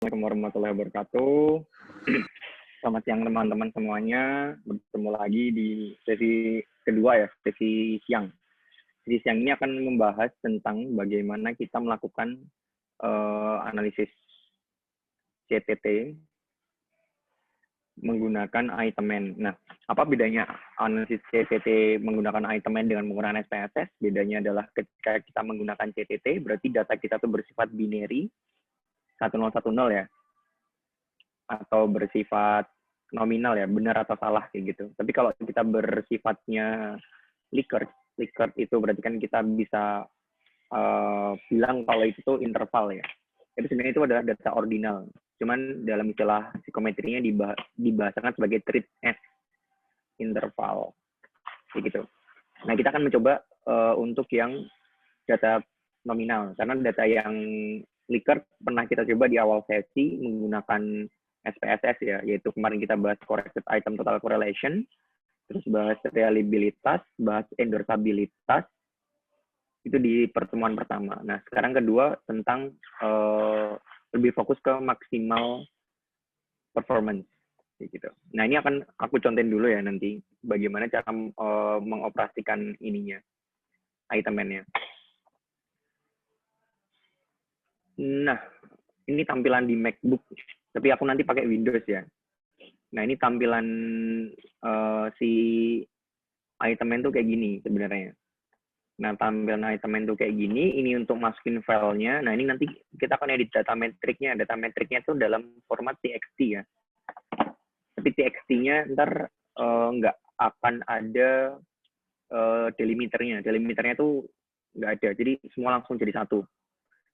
Assalamualaikum warahmatullahi wabarakatuh. Selamat siang teman-teman semuanya. Bertemu lagi di sesi kedua ya, sesi siang. Sesi siang ini akan membahas tentang bagaimana kita melakukan analisis CTT menggunakan itemman. Nah, apa bedanya analisis CTT menggunakan itemman dengan menggunakan SPSS? Bedanya adalah ketika kita menggunakan CTT, berarti data kita itu bersifat binary, 1010 ya, atau bersifat nominal ya, benar atau salah kayak gitu. Tapi kalau kita bersifatnya Likert itu berarti kan kita bisa bilang kalau itu tuh interval ya. Tapi sebenarnya itu adalah data ordinal. Cuman dalam istilah psikometrinya dibahasakan sebagai treat as interval kayak gitu. Nah, kita akan mencoba untuk yang data nominal, karena data yang Likert pernah kita coba di awal sesi menggunakan SPSS ya, yaitu kemarin kita bahas corrected item total correlation, terus bahas reliabilitas, bahas endorsabilitas, itu di pertemuan pertama. Nah, sekarang kedua tentang lebih fokus ke maksimal performance gitu. Nah, ini akan aku contohin dulu ya nanti bagaimana cara mengoperasikan ininya, itemnya. Nah, ini tampilan di MacBook, tapi aku nanti pakai Windows ya. Nah, ini tampilan si itemnya tuh kayak gini sebenarnya. Nah, tampilan itemnya tuh kayak gini, ini untuk masukin filenya. Nah, ini nanti kita akan edit data metriknya. Data metriknya tuh dalam format TXT ya. Tapi TXT-nya ntar nggak akan ada delimiternya. Delimiternya tuh nggak ada, jadi semua langsung jadi satu.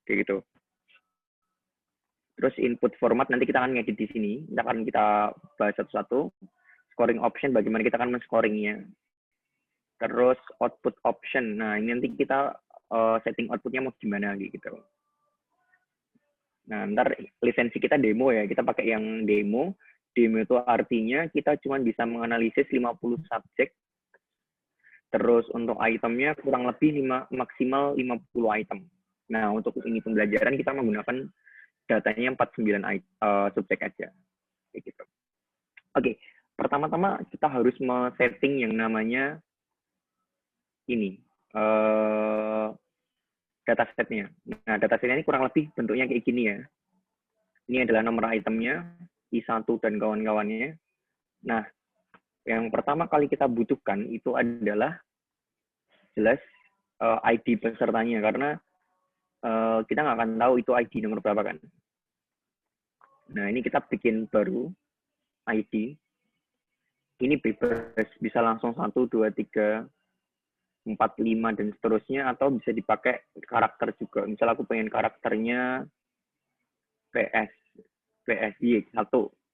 Kayak gitu. Terus input format nanti kita akan ngedit di sini. Kita akan bahas satu-satu. Scoring option, bagaimana kita akan men-scoringnya. Terus output option. Nah, ini nanti kita setting outputnya mau gimana gitu. Nah, ntar lisensi kita demo ya. Kita pakai yang demo. Demo itu artinya kita cuma bisa menganalisis 50 subjek. Terus untuk itemnya kurang lebih maksimal 50 item. Nah, untuk ini pembelajaran kita menggunakan datanya 49 subjek aja. Kayak gitu. Oke, pertama-tama kita harus men-setting yang namanya ini, datasetnya. Nah, datasetnya ini kurang lebih bentuknya kayak gini ya. Ini adalah nomor itemnya, I1 dan kawan-kawannya. Nah, yang pertama kali kita butuhkan itu adalah jelas ID pesertanya, karena kita nggak akan tahu itu ID nomor berapa kan. Nah, ini kita bikin baru ID. Ini bebas, bisa langsung 1, 2, 3, 4, 5, dan seterusnya, atau bisa dipakai karakter juga. Misal aku pengen karakternya PSY 1,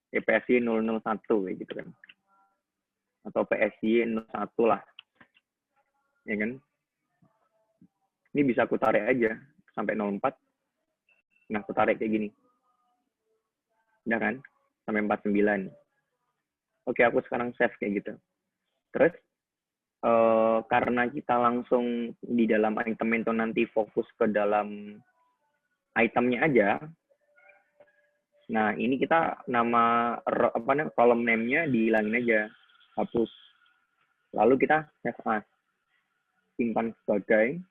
PSY 001, kayak gitu kan. Atau PSY 01 lah. Ya kan? Ini bisa aku tarik aja sampai 04. Nah, aku tarik kayak gini. Udah kan? Sampai 49. Oke, aku sekarang save kayak gitu. Terus, karena kita langsung di dalam item itu nanti fokus ke dalam itemnya aja. Nah, ini kita column name-nya dihilangin aja, hapus. Lalu kita save as, simpan sebagai.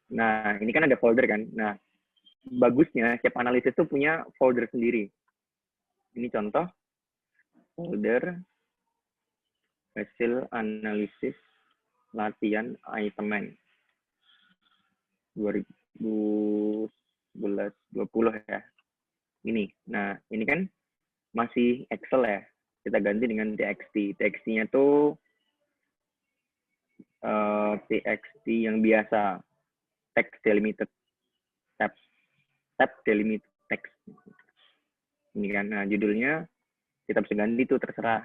Nah, ini kan ada folder kan. Nah, bagusnya setiap analisis itu punya folder sendiri. Ini contoh folder hasil analisis latihan itemman 2011-20 ya. Ini. Nah, ini kan masih Excel ya. Kita ganti dengan TXT. TXT-nya tuh TXT yang biasa. Text delimited tab delimited text. Ini kan, nah judulnya kita bisa ganti tuh, terserah.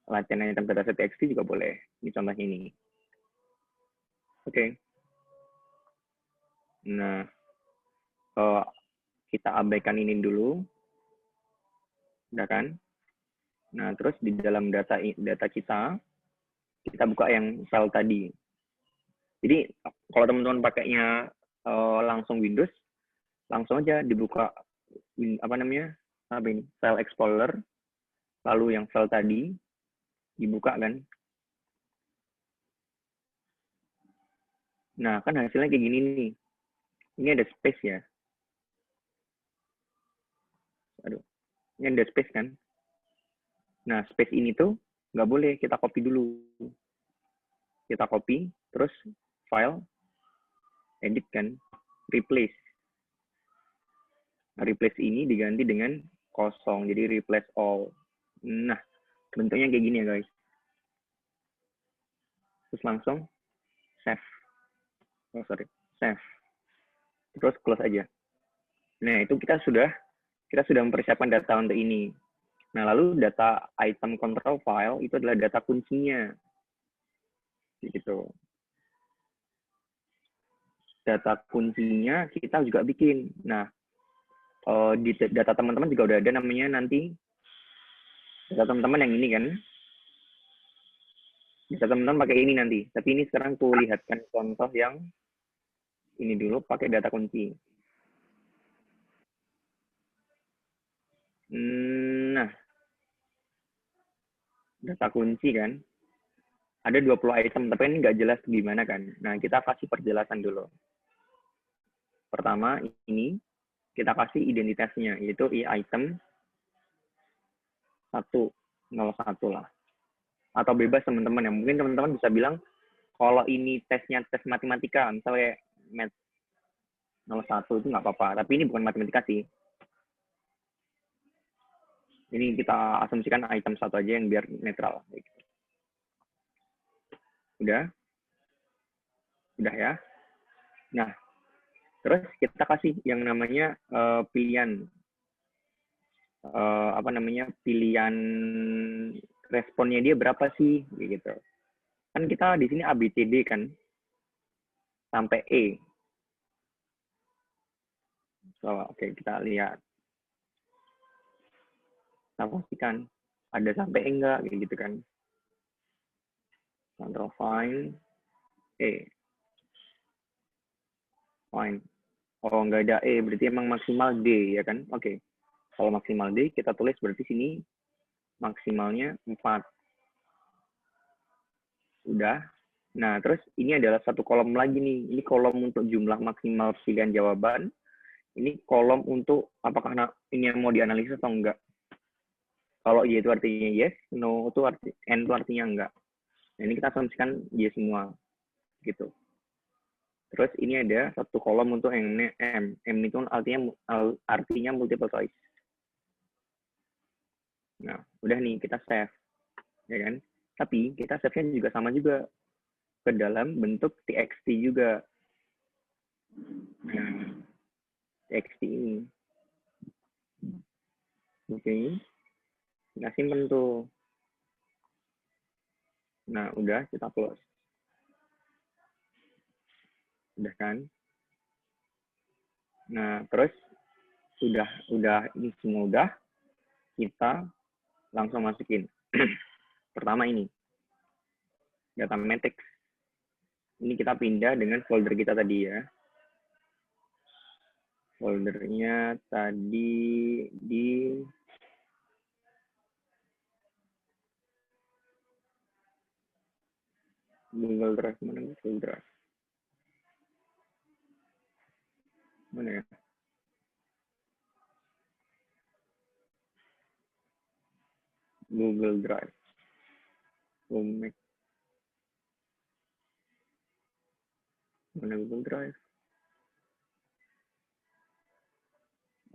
Latihan item dataset TXT juga boleh. Ini contohnya ini. Oke. Nah, kita abaikan ini dulu. Udah kan? Nah, terus di dalam data kita buka yang file tadi. Jadi, kalau teman-teman pakainya langsung Windows, langsung aja dibuka file explorer, lalu yang file tadi dibuka kan. Nah, kan hasilnya kayak gini nih. Ini ada space ya. Aduh, ini ada space kan. Nah, space ini tuh nggak boleh, kita copy dulu. Kita copy, terus file, edit kan, replace. Nah, replace ini diganti dengan kosong, jadi replace all. Nah, bentuknya kayak gini ya guys. Terus langsung save. Save. Terus close aja. Nah, itu kita sudah mempersiapkan data untuk ini. Nah, lalu data item control file itu adalah data kuncinya. Gitu. Data kuncinya kita juga bikin. Nah, di data teman-teman juga udah ada namanya nanti. Data teman-teman yang ini kan. Data teman-teman pakai ini nanti. Tapi ini sekarang aku lihatkan contoh yang ini dulu pakai data kunci. Nah, data kunci kan. Ada 20 item, tapi ini nggak jelas gimana kan. Nah, kita kasih perjelasan dulu. Pertama, ini kita kasih identitasnya, yaitu item 101 lah. Atau bebas teman-teman ya. Mungkin teman-teman bisa bilang, kalau ini tesnya tes matematika, misalnya Math 01 itu nggak apa-apa. Tapi ini bukan matematika sih. Ini kita asumsikan item 1 aja yang biar netral. Udah? Udah ya? Nah, terus kita kasih yang namanya pilihan. Pilihan responnya dia berapa sih? Gitu. Kan kita di sini ABCD kan. Sampai E. So, oke, kita lihat. Kita pastikan ada sampai E enggak, gitu kan. Control find E. Find. Oh, nggak ada E, berarti emang maksimal D, ya kan? Oke. Kalau maksimal D, kita tulis berarti sini maksimalnya 4. Udah. Nah, terus ini adalah satu kolom lagi nih. Ini kolom untuk jumlah maksimal pilihan jawaban. Ini kolom untuk apakah ini yang mau dianalisis atau enggak. Kalau Y itu artinya yes, no itu N itu artinya enggak. Nah, ini kita asumsikan yes semua. Gitu. Terus ini ada satu kolom untuk yang M. M itu artinya multiple choice. Nah, udah nih kita save. Ya kan? Tapi kita save-nya juga sama juga ke dalam bentuk txt juga. Nah, txt ini. Oke. Kita simpen tuh. Nah, udah kita close. Udah kan? Nah, terus udah ini semua udah, kita langsung masukin. Pertama ini, data matrix. Ini kita pindah dengan folder kita tadi ya. Foldernya tadi di Google Drive. Mana Google Drive? Mana ya? Google Drive. Mana Google Drive?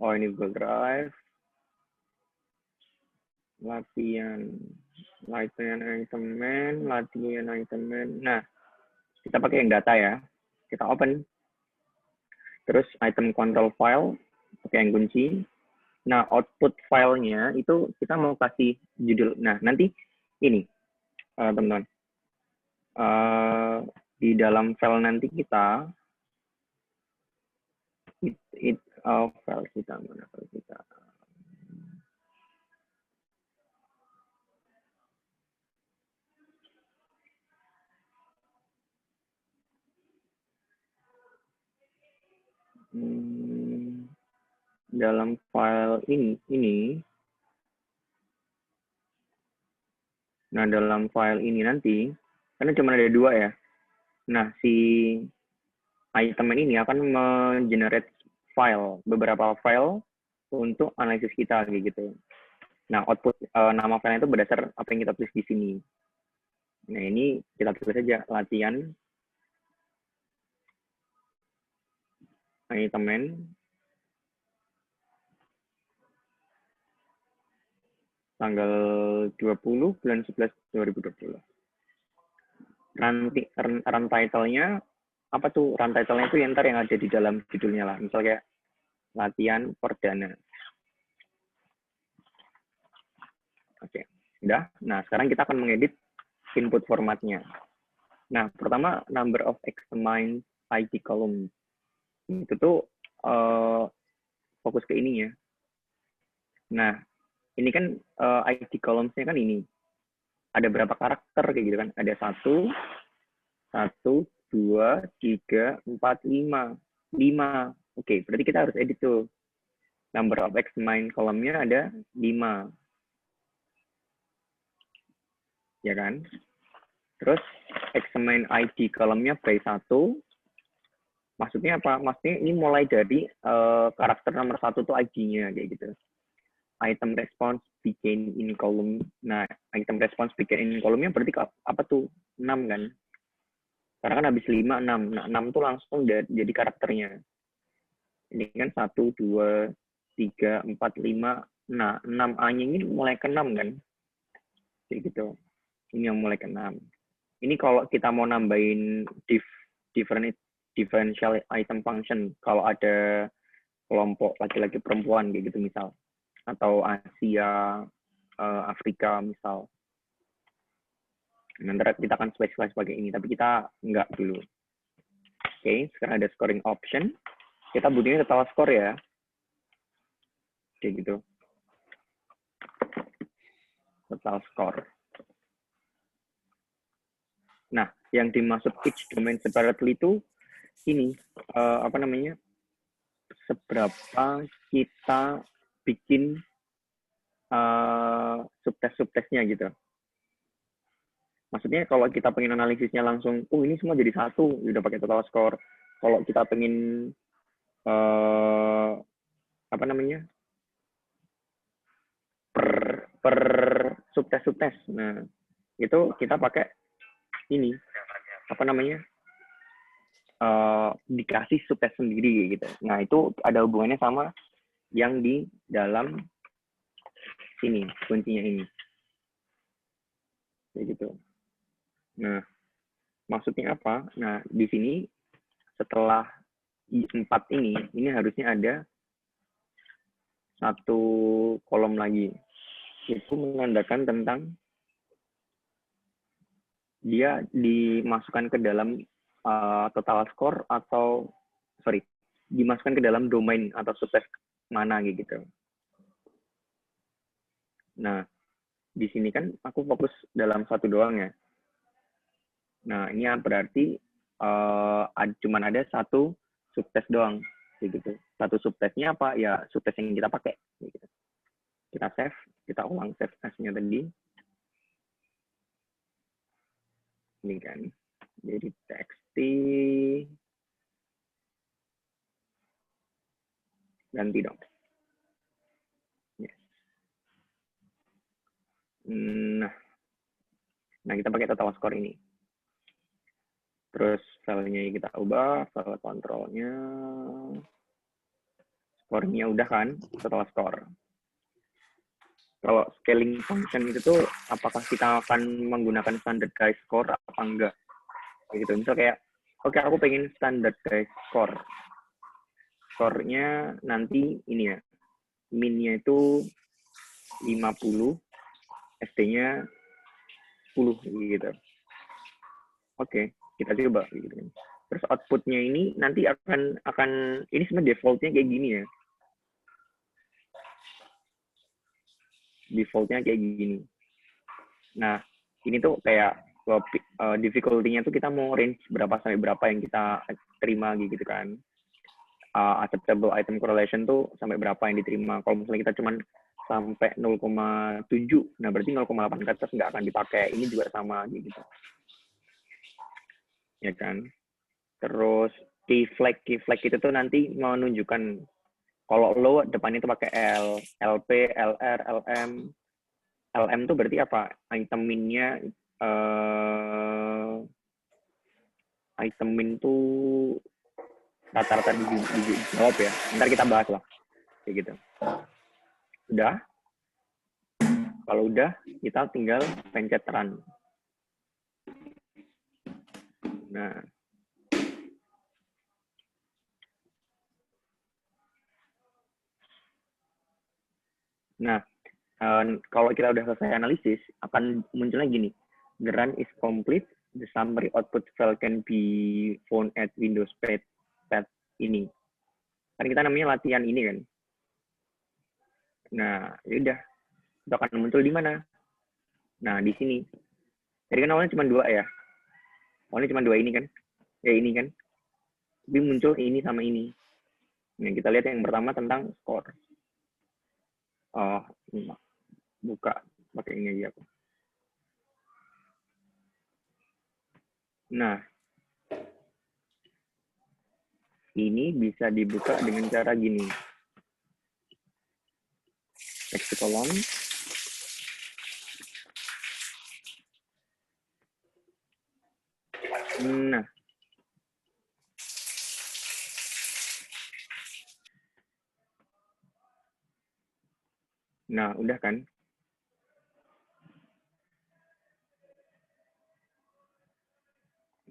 Oh, ini Google Drive. Latihan item. Nah, kita pakai yang data ya. Kita open. Terus item control file, pakai yang kunci. Nah, output filenya itu kita mau kasih judul. Nah, nanti ini, teman-teman. Di dalam file nanti kita, file kita, mana file kita? Dalam file ini, nah dalam file ini nanti, karena cuma ada 2 ya. Nah, si item ini akan mengenerate file, beberapa file untuk analisis kita kayak gitu. Nah, output nama file itu berdasar apa yang kita tulis di sini. Nah, ini kita tulis saja latihan item tanggal 20 bulan 11 2020. Run title-nya apa tuh? Run title-nya itu yang ntar yang ada di dalam judulnya lah. Misal kayak latihan perdana. Oke, udah. Nah, sekarang kita akan mengedit input formatnya. Nah, pertama number of examined ID column. Itu tuh fokus ke ininya. Nah, ini kan ID columns-nya kan ini. Ada berapa karakter kayak gitu kan? Ada 1, 2, 3, 4, 5. 5. Oke, berarti kita harus edit tuh. Number of examined column-nya ada 5. Ya kan? Terus examine ID column-nya by 1. Maksudnya apa? Maksudnya ini mulai dari karakter nomor 1 tuh ID-nya kayak gitu. Item response begin in column. Nah, item response begin in column-nya berarti apa tuh? 6 kan? Karena kan habis 5, 6. Nah, 6 tuh langsung jadi karakternya. Ini kan 1, 2, 3, 4, 5. Nah, 6A-nya ini mulai ke 6 kan? Kayak gitu. Ini yang mulai ke 6. Ini kalau kita mau nambahin differential item function, kalau ada kelompok laki-laki perempuan kayak gitu misal, atau Asia, Afrika misal. Nanti kita akan spesify sebagai ini, tapi kita enggak dulu. Oke, sekarang ada scoring option. Kita butuhnya total score ya. Kayak gitu. Total score. Nah, yang dimaksud each domain separately itu ini, apa namanya, seberapa kita bikin subtest-subtestnya gitu. Maksudnya kalau kita pengen analisisnya langsung, ini semua jadi 1, udah pakai total score. Kalau kita pengen apa namanya, per subtest. Nah, itu kita pakai ini, apa namanya, dikasih subtest sendiri gitu. Nah, itu ada hubungannya sama yang di dalam sini, kuncinya ini. Kayak gitu. Nah, maksudnya apa? Nah, di sini setelah I4 ini harusnya ada satu kolom lagi. Itu menandakan tentang dia dimasukkan ke dalam total score atau, dimasukkan ke dalam domain atau subtest mana gitu. Nah, di sini kan aku fokus dalam satu doang ya. Nah, ini berarti cuma ada satu subtest doang, gitu. Satu subtestnya apa? Ya, subtest yang kita pakai. Gitu. Kita save, kita ulang save as-nya tadi. Ini kan. Jadi txt ganti dong. Yes. Nah, kita pakai total score ini. Terus filenya kita ubah, file kontrolnya, score-nya udah kan, total score. Kalau scaling function itu tuh, apakah kita akan menggunakan standardized score apa enggak? Gitu. Misal kayak, oke, aku pengen standardized score. Score-nya nanti ini ya, min-nya itu 50, SD-nya 10 gitu. Oke, kita coba gitu. Terus output-nya ini nanti akan ini sebenarnya default-nya kayak gini ya. Default-nya kayak gini. Nah, ini tuh kayak difficulty-nya tuh kita mau range berapa sampai berapa yang kita terima gitu kan. acceptable item correlation tuh sampai berapa yang diterima. Kalau misalnya kita cuman sampai 0,7, nah berarti 0,8 ke atas nggak akan dipakai. Ini juga sama gitu. Ya kan? Terus key flag itu tuh nanti menunjukkan kalau lo depannya itu pakai L, LP, LR, LM. LM tuh berarti apa? Item min-nya item min tuh rata-rata dijawab ya. Ntar kita bahas lah. Kayak gitu. Udah? Kalau udah, kita tinggal pencet run. Nah, kalau kita udah selesai analisis, akan munculnya gini. The run is complete. The summary output file can be found at Windows pad ini. Kan kita namanya latihan ini kan. Nah, yaudah. Itu akan muncul di mana? Nah, di sini. Jadi kan awalnya cuma 2 ya. Awalnya cuma 2 ini kan. Ya ini kan. Tapi muncul ini sama ini. Nah, kita lihat yang pertama tentang skor. Oh, buka. Pakai ini aja aku. Nah, ini bisa dibuka dengan cara gini. Text kolom. Nah. Nah, udah kan?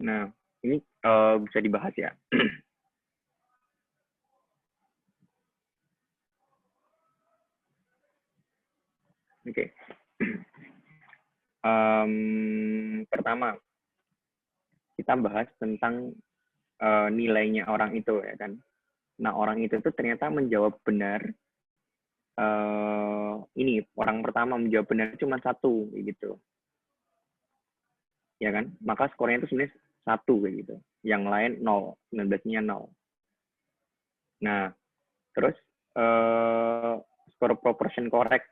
Nah, ini bisa dibahas ya. Oke. Pertama, kita bahas tentang nilainya orang itu ya kan. Nah, orang itu tuh ternyata menjawab benar. Ini orang pertama menjawab benar cuma 1 gitu. Ya kan? Maka skornya itu sebenarnya 1 kayak gitu. Yang lain 0, 19-nya 0. Nah, terus skor proportion correct.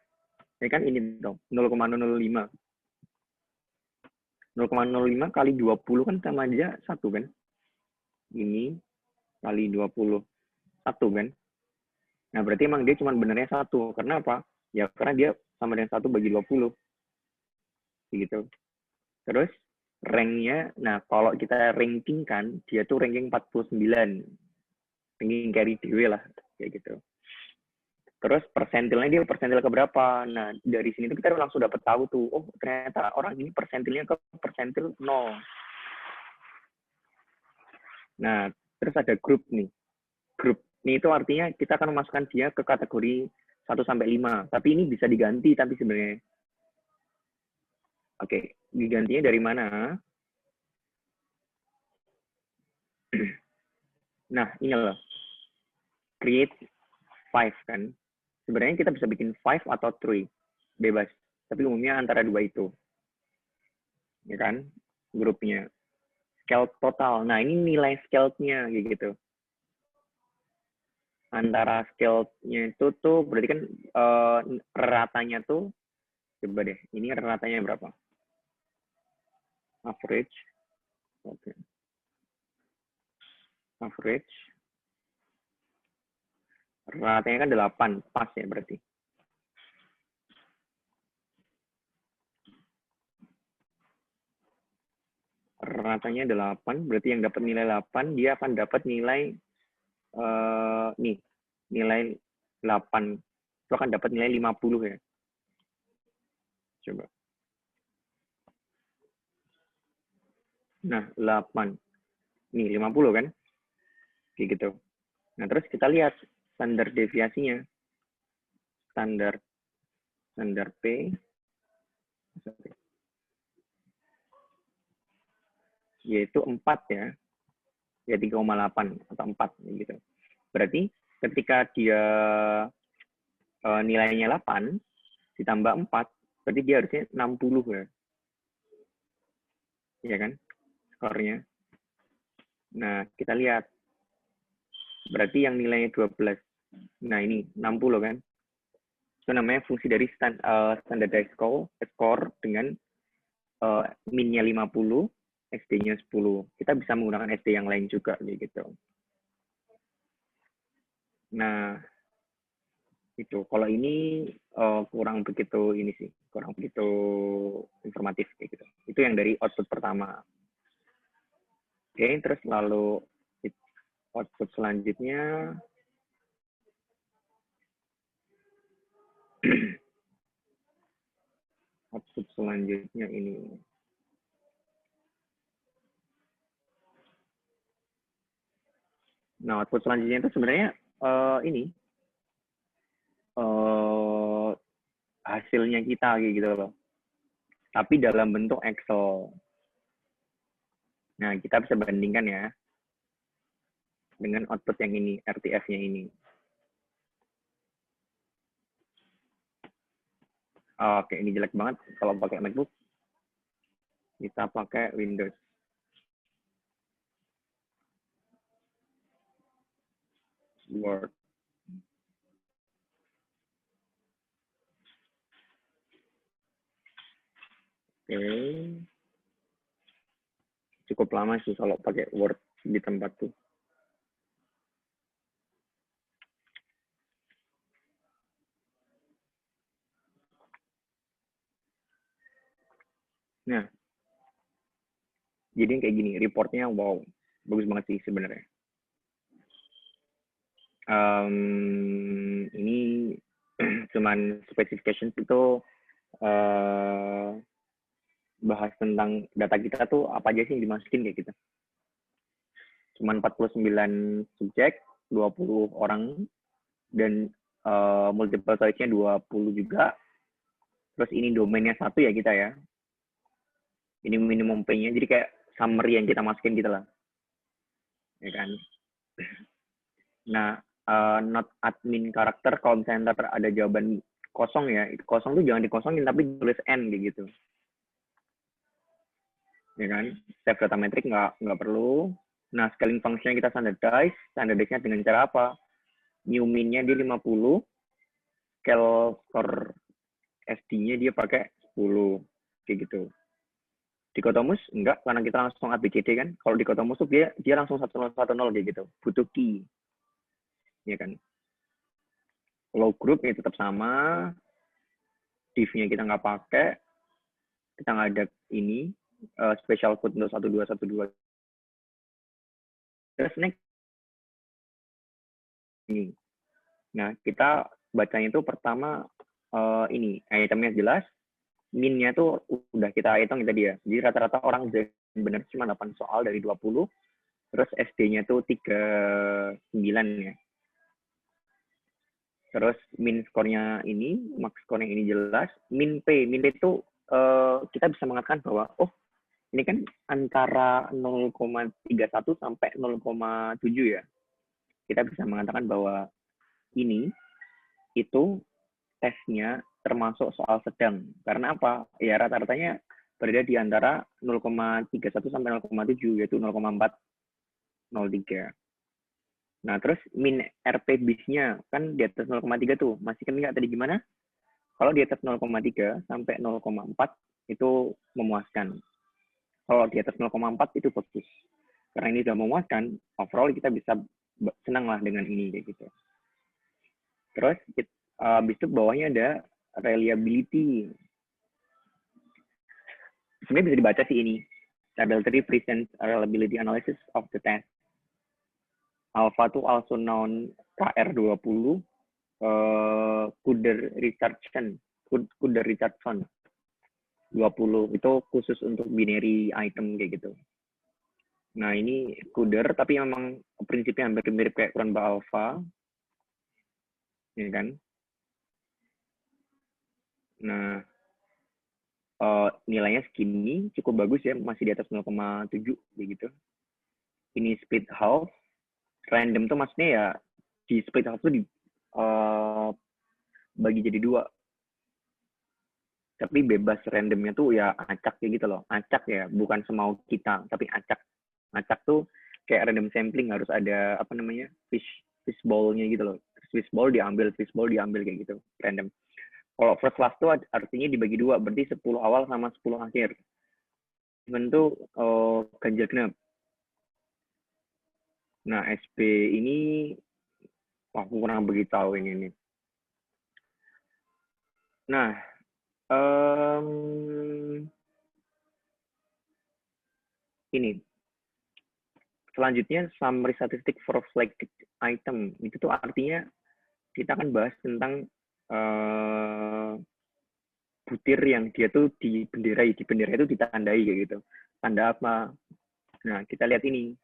Ini kan ini dong, 0,005. 0,05 kali 20 kan sama aja 1 kan? Ini kali 20. 1 kan? Nah, berarti emang dia cuma benernya 1. Karena apa? Ya, karena dia sama dengan 1 bagi 20. Gitu. Terus, rank-nya, nah kalau kita ranking kan, dia tuh ranking 49. Ranking carry dewe lah. Kayak gitu. Terus persentilnya dia persentil ke berapa? Nah, dari sini tuh kita langsung dapat tahu tuh, oh ternyata orang ini persentilnya ke persentil 0. Nah, terus ada grup nih. Grup ini itu artinya kita akan memasukkan dia ke kategori 1 sampai 5. Tapi ini bisa diganti tapi sebenarnya. Oke, digantinya dari mana? Nah, ini loh. Create 5 kan. Sebenarnya kita bisa bikin 5 atau 3. Bebas. Tapi umumnya antara 2 itu. Ya kan? Grupnya. Scale total. Nah, ini nilai scale-nya gitu. Antara scale-nya itu tuh berarti kan ratanya tuh coba deh. Ini ratanya berapa? Average. Oke. Average. Ratanya kan 8, pas ya berarti. Ratanya 8, berarti yang dapat nilai 8, dia akan dapat nilai nih, nilai 8. Itu akan dapat nilai 50 ya. Coba. Nah, 8. Nih, 50 kan? Kayak gitu. Nah, terus kita lihat standar deviasinya. Standar P yaitu 4 ya. Ya 3,8 atau 4 gitu. Berarti ketika dia nilainya 8 ditambah 4, berarti dia harusnya 60 ya. Iya kan? Skornya. Nah, kita lihat. berarti yang nilainya 12. Nah, ini 60 kan. Itu namanya fungsi dari standardized score dengan min-nya 50, SD-nya 10. Kita bisa menggunakan SD yang lain juga gitu. Nah, itu kalau ini kurang begitu informatif kayak gitu. Itu yang dari output pertama. Oke, terus lalu output selanjutnya output selanjutnya ini. Nah, output selanjutnya itu sebenarnya ini hasilnya kita gitu loh. Tapi dalam bentuk Excel. Nah, kita bisa bandingkan ya dengan output yang ini, RTF-nya ini. Oke, ini jelek banget kalau pakai MacBook. Kita pakai Windows. Word. Oke. Cukup lama sih kalau pakai Word di tempat tuh. Nah, jadi kayak gini, reportnya wow, bagus banget sih sebenarnya. Ini cuman specifications itu bahas tentang data kita tuh apa aja sih yang dimasukin kayak gitu. Cuman 49 subjek, 20 orang, dan multiple choice-nya 20 juga. Terus ini domainnya 1 ya kita ya. Ini minimum pay-nya, jadi kayak summary yang kita masukin gitu lah. Ya kan? Nah, not admin karakter, kalau misalnya ada jawaban kosong ya, itu kosong tuh jangan dikosongin, tapi tulis N gitu. Ya kan? Save data metric nggak perlu. Nah, scaling function-nya kita standardize-nya dengan cara apa? New min-nya dia 50, scale score SD-nya dia pakai 10, kayak gitu. Dikotomus enggak, karena kita langsung ABCD kan. Kalau dikotomus tuh dia langsung 1010 kayak gitu. Butuh key. Ya kan. Kalau group ya tetap sama. Div-nya kita nggak pakai. Kita nggak ada ini. Special code untuk 1212. Terus next. Ini. Nah, kita bacanya itu pertama ini. Itemnya jelas. Min-nya tuh udah kita hitung tadi ya. Jadi rata-rata orang benar cuma 8 soal dari 20. Terus SD-nya tuh 39 ya. Terus min skornya ini, max skornya ini jelas. Min P itu kita bisa mengatakan bahwa, oh ini kan antara 0,31 sampai 0,7 ya. Kita bisa mengatakan bahwa ini itu tesnya termasuk soal sedang. Karena apa? Ya rata-ratanya berada di antara 0,31 sampai 0,7, yaitu 0,403. Nah, terus min RP bis-nya kan di atas 0,3 tuh. Masih kan nggak tadi gimana? Kalau di atas 0,3 sampai 0,4 itu memuaskan. Kalau di atas 0,4 itu bagus. Karena ini sudah memuaskan, overall kita bisa senang lah dengan ini kayak gitu. Terus habis itu bawahnya ada reliability. Sebenarnya bisa dibaca sih ini. Table 3 presents a reliability analysis of the test. Alpha to also known KR20 Kuder Richardson 20 itu khusus untuk binary item kayak gitu. Nah, ini Kuder tapi memang prinsipnya hampir mirip kayak Cronbach Alpha. Ya kan? Nah, nilainya segini cukup bagus ya, masih di atas 0,7 begitu. Ini split half. Random tuh maksudnya ya di split half tuh bagi jadi 2. Tapi bebas randomnya tuh ya acak kayak gitu loh. Acak ya, bukan semau kita, tapi acak. Acak tuh kayak random sampling, harus ada apa namanya fishbowl-nya gitu loh. Fishbowl diambil kayak gitu, random. Kalau first class tuh artinya dibagi dua, berarti 10 awal sama 10 akhir. Itu ganjil genap. Nah, SB ini aku kurang begitu tahu ini. Nah, ini selanjutnya summary statistik for flagged item. Itu tuh artinya kita akan bahas tentang butir yang dia tuh dibenderai, di bendera itu ditandai kayak gitu. Tanda apa? Nah, kita lihat ini.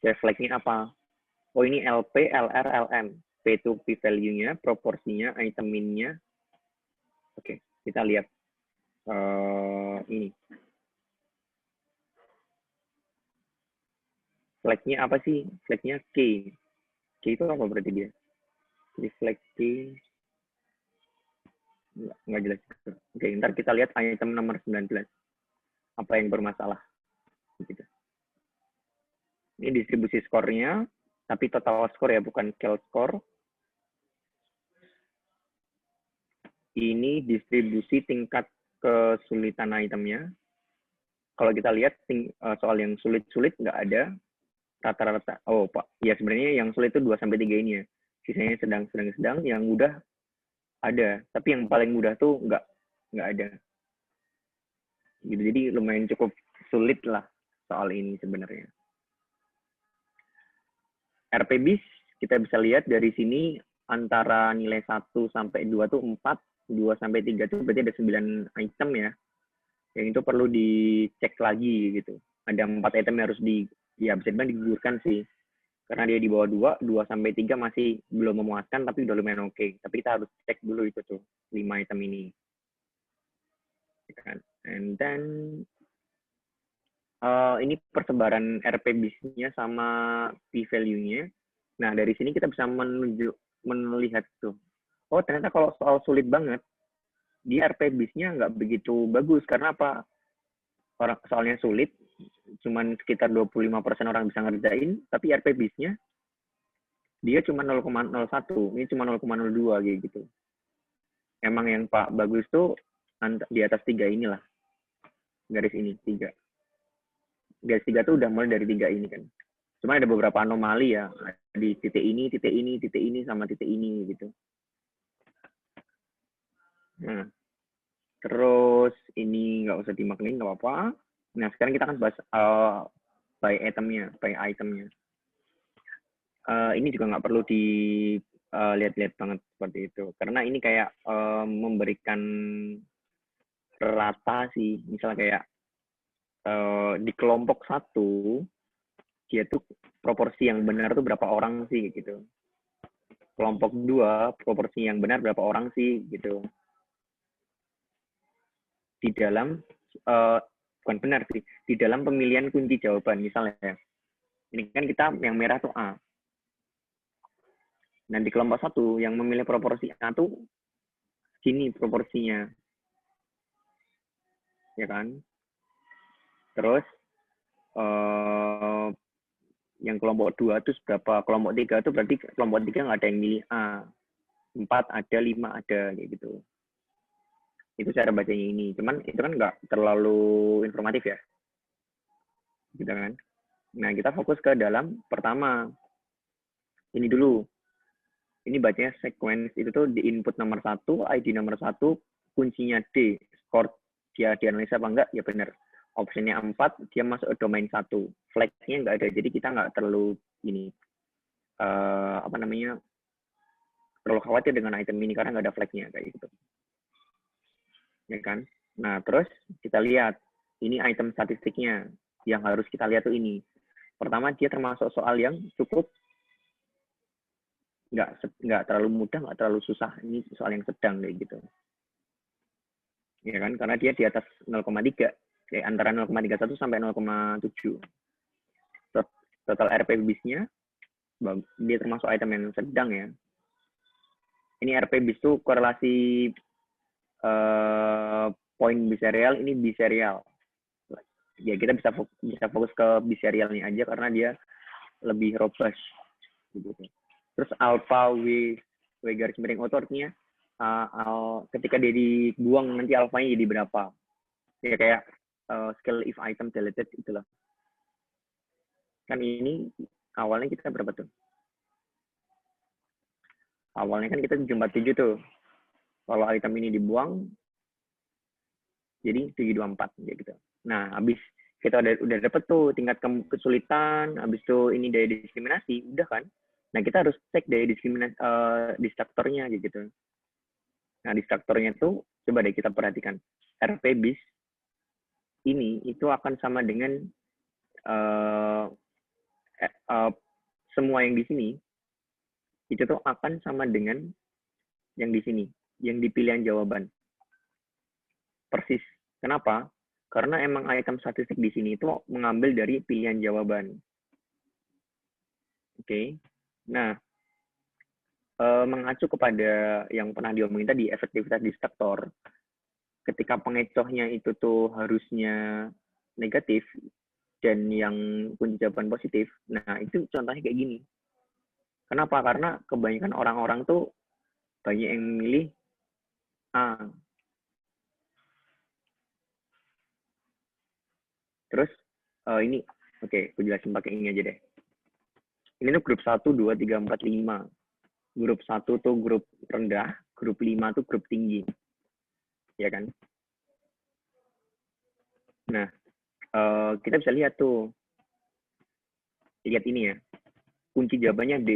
Flag-nya apa? Oh, ini LP, LR, LM. P to P value-nya, proporsinya, item min-nya. Oke, kita lihat ini. Flag-nya apa sih? Flag-nya K. K itu apa berarti dia? Jadi flag K. Nggak jelas. Oke, ntar kita lihat item nomor 19. Apa yang bermasalah. Gitu. Ini distribusi skornya, tapi total score ya, bukan scale score. Ini distribusi tingkat kesulitan itemnya. Kalau kita lihat soal yang sulit-sulit nggak ada. Rata-rata, oh Pak, ya sebenarnya yang sulit itu 2-3 ini ya. Sisanya sedang, yang mudah ada. Tapi yang paling mudah tuh nggak ada. Gitu, jadi lumayan cukup sulit lah soal ini sebenarnya. RPBIS kita bisa lihat dari sini antara nilai 1 sampai 2 tuh 4, 2 sampai 3 tuh berarti ada 9 item ya. Yang itu perlu dicek lagi gitu. Ada 4 item yang harus ya bisa dibilang digugurkan sih. Karena dia di bawah 2 sampai 3 masih belum memuaskan tapi udah lumayan oke. Tapi kita harus cek dulu itu tuh 5 item ini. And then ini persebaran RPBIS-nya sama P-value-nya. Nah, dari sini kita bisa melihat tuh. Oh, ternyata kalau soal sulit banget, di RPBIS-nya nggak begitu bagus. Karena apa? Soalnya sulit, cuman sekitar 25% orang bisa ngerjain, tapi RPBIS-nya dia cuma 0,01, ini cuma 0,02 gitu. Emang yang Pak bagus tuh di atas 3 inilah. Garis ini, 3. Garis 3 tuh udah mulai dari 3 ini kan. Cuma ada beberapa anomali ya, di titik ini, sama titik ini gitu. Nah, terus ini nggak usah dimaknain, nggak apa-apa. Nah, sekarang kita akan bahas by itemnya. Ini juga nggak perlu dilihat-lihat banget seperti itu. Karena ini kayak memberikan rata sih. Misalnya kayak di kelompok 1, dia tuh proporsi yang benar tuh berapa orang sih gitu. Kelompok 2, proporsi yang benar berapa orang sih gitu. Di dalam, bukan benar sih, di dalam pemilihan kunci jawaban misalnya. Ini kan kita yang merah tuh A. Dan di kelompok 1 yang memilih proporsi A tuh gini proporsinya. Ya kan? Terus yang kelompok 2 itu berapa? Kelompok 3 itu berarti kelompok 3 nggak ada yang milih A. 4 ada, 5 ada, kayak gitu. Itu cara bacanya ini. Cuman itu kan nggak terlalu informatif ya. Gitu kan? Nah, kita fokus ke dalam pertama. Ini dulu. Ini bacanya sequence itu tuh di input nomor 1, ID nomor 1, kuncinya D. Skor dia dianalisa apa enggak? Ya benar. Optionnya 4, dia masuk ke domain 1. Flag-nya nggak ada, jadi kita nggak terlalu ini terlalu khawatir dengan item ini karena nggak ada flag-nya kayak gitu. Ya kan? Nah, terus kita lihat ini item statistiknya yang harus kita lihat tuh ini. Pertama, dia termasuk soal yang cukup nggak terlalu mudah, nggak terlalu susah. Ini soal yang sedang kayak gitu. Ya kan? Karena dia di atas 0,3. Kayak antara 0,31 sampai 0,7. Total RPBIS-nya, dia termasuk item yang sedang ya. Ini RPBIS itu korelasi poin biserial, ini biserial. ya kita bisa fokus ke biserialnya aja karena dia lebih robust gitu. Terus alpha w garis miring auto artinya ketika dia dibuang nanti alfanya jadi berapa, ya kayak scale if item deleted itulah. Kan ini awalnya kita berapa tuh, awalnya kan kita 747 tuh, kalau item ini dibuang jadi 724 ya gitu. Nah habis kita udah dapet tuh tingkat kesulitan, habis itu ini daya diskriminasi, udah kan. Nah kita harus cek daya diskriminasi destruktornya gitu. Nah destruktornya tuh coba deh kita perhatikan. RP bis ini itu akan sama dengan semua yang di sini itu tuh akan sama dengan yang di sini, yang di pilihan jawaban. Persis. Kenapa? Karena emang item statistik di sini itu mengambil dari pilihan jawaban. Oke. Nah, mengacu kepada yang pernah diomongin tadi, efektivitas destruktor, ketika pengecohnya itu tuh harusnya negatif dan yang kunci jawaban positif, nah itu contohnya kayak gini. Kenapa? Karena kebanyakan orang-orang tuh banyak yang memilih A. Terus ini, oke, aku jelasin pakai ini aja deh. Ini tuh grup 1, 2, 3, 4, 5. Grup 1 tuh grup rendah, grup 5 tuh grup tinggi. Ya kan? Nah, kita bisa lihat tuh. Lihat ini ya. Kunci jawabannya D.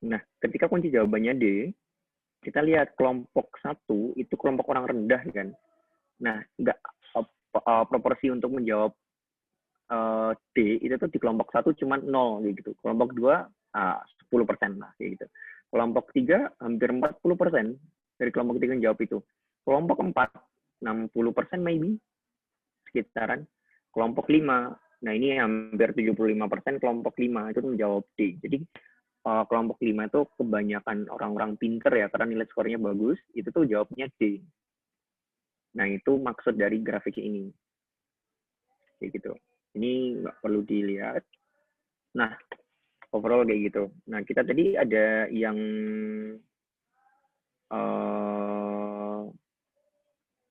Nah, ketika kunci jawabannya D, kita lihat kelompok 1 itu kelompok orang rendah kan. Nah, enggak proporsi untuk menjawab D itu tuh di kelompok 1 cuma 0 gitu. Kelompok 2 10% lah kayak gitu. Kelompok 3 hampir 40% dari kelompok 3 yang jawab itu. Kelompok 4 60% maybe sekitaran. Kelompok 5, nah ini hampir 75% kelompok 5 itu menjawab D. Jadi kelompok 5 itu kebanyakan orang-orang pinter ya karena nilai skornya bagus, itu tuh jawabnya D. Nah, itu maksud dari grafik ini. Kayak gitu. Ini nggak perlu dilihat. Nah, overall kayak gitu. Nah, kita tadi ada yang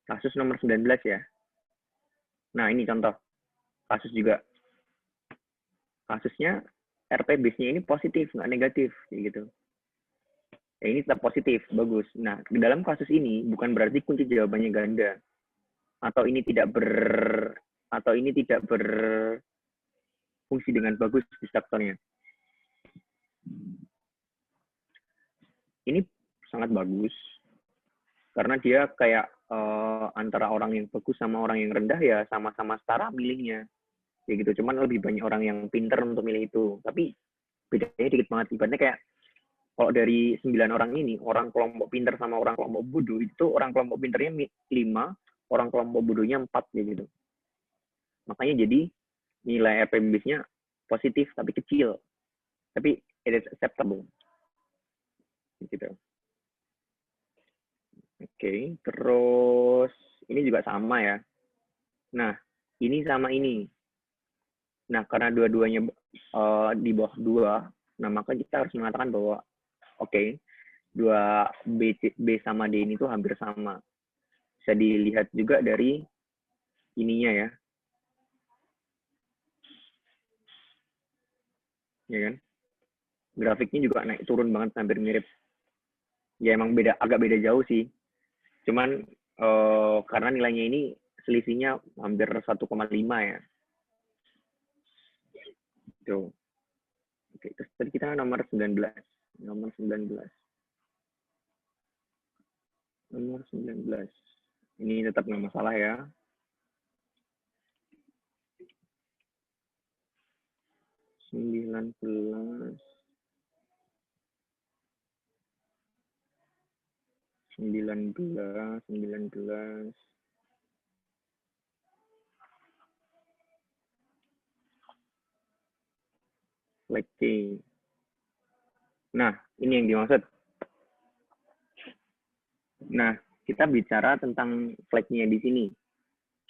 kasus nomor 19 ya. Nah, ini contoh. Kasus juga. Kasusnya RP base-nya ini positif, nggak negatif. Kayak gitu. Ya, ini tetap positif, bagus. Nah, di dalam kasus ini bukan berarti kunci jawabannya ganda. Atau ini tidak berfungsi dengan bagus destruktornya. Ini sangat bagus karena dia kayak antara orang yang bagus sama orang yang rendah ya sama-sama setara milihnya. Ya gitu, cuman lebih banyak orang yang pinter untuk milih itu. Tapi bedanya dikit banget. Ibaratnya kayak kalau dari 9 orang ini, orang kelompok pinter sama orang kelompok bodoh, itu orang kelompok pinternya 5, orang kelompok bodohnya 4 ya gitu. Makanya jadi nilai RPBS-nya positif tapi kecil. Tapi it is acceptable. Gitu. Oke, terus ini juga sama ya. Nah, ini sama ini. Nah, karena dua-duanya di bawah 2, nah maka kita harus mengatakan bahwa oke, 2 B sama D ini tuh hampir sama. Bisa dilihat juga dari ininya ya. Ya kan? Grafiknya juga naik turun banget, hampir mirip. Ya emang agak beda jauh sih. Cuman karena nilainya ini selisihnya hampir 1,5 ya. Tuh. Oke, terus tadi kita nomor 19. Nomor 19. Ini tetap nggak masalah ya. Sembilan belas. Lagi. Nah, ini yang dimaksud. Nah, kita bicara tentang flagnya di sini.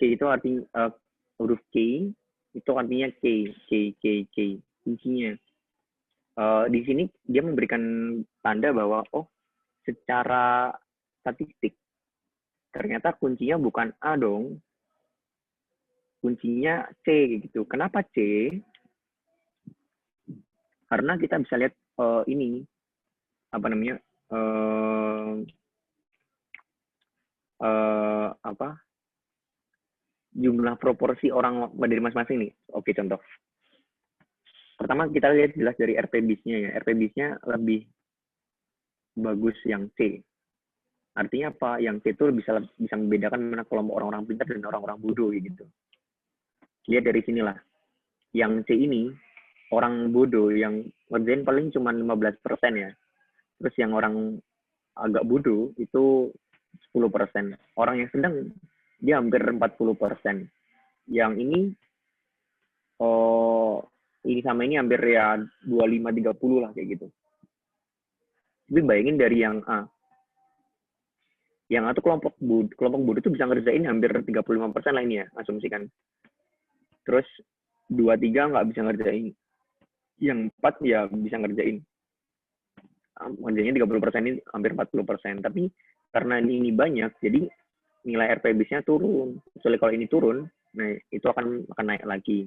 C itu artinya huruf C itu artinya K kuncinya. Di sini dia memberikan tanda bahwa secara statistik ternyata kuncinya bukan A dong, kuncinya C gitu. Kenapa C? Karena kita bisa lihat ini apa namanya jumlah proporsi orang dari masing-masing nih. Oke, contoh. Pertama kita lihat jelas dari RP-BIS-nya ya. RP-BIS-nya lebih bagus yang C. Artinya apa? Yang C itu bisa membedakan mana kelompok orang-orang pintar dan orang-orang bodoh gitu. Lihat dari sinilah. Yang C ini orang bodoh yang ngerjain paling cuma 15% ya. Terus yang orang agak bodoh itu 10%. Orang yang sedang dia hampir 40%. Yang ini sama ini hampir ya 25-30 lah kayak gitu. Tapi bayangin dari yang A. Yang A itu kelompok bodoh itu bisa ngerjain hampir 35% lah ini ya, asumsikan. Terus 2-3 nggak bisa ngerjain. Yang 4 ya bisa ngerjain. Ngerjainnya 30% ini hampir 40%. Tapi karena ini banyak, jadi nilai RP-BIS-nya turun. Kecuali kalau ini turun, nah itu akan naik lagi.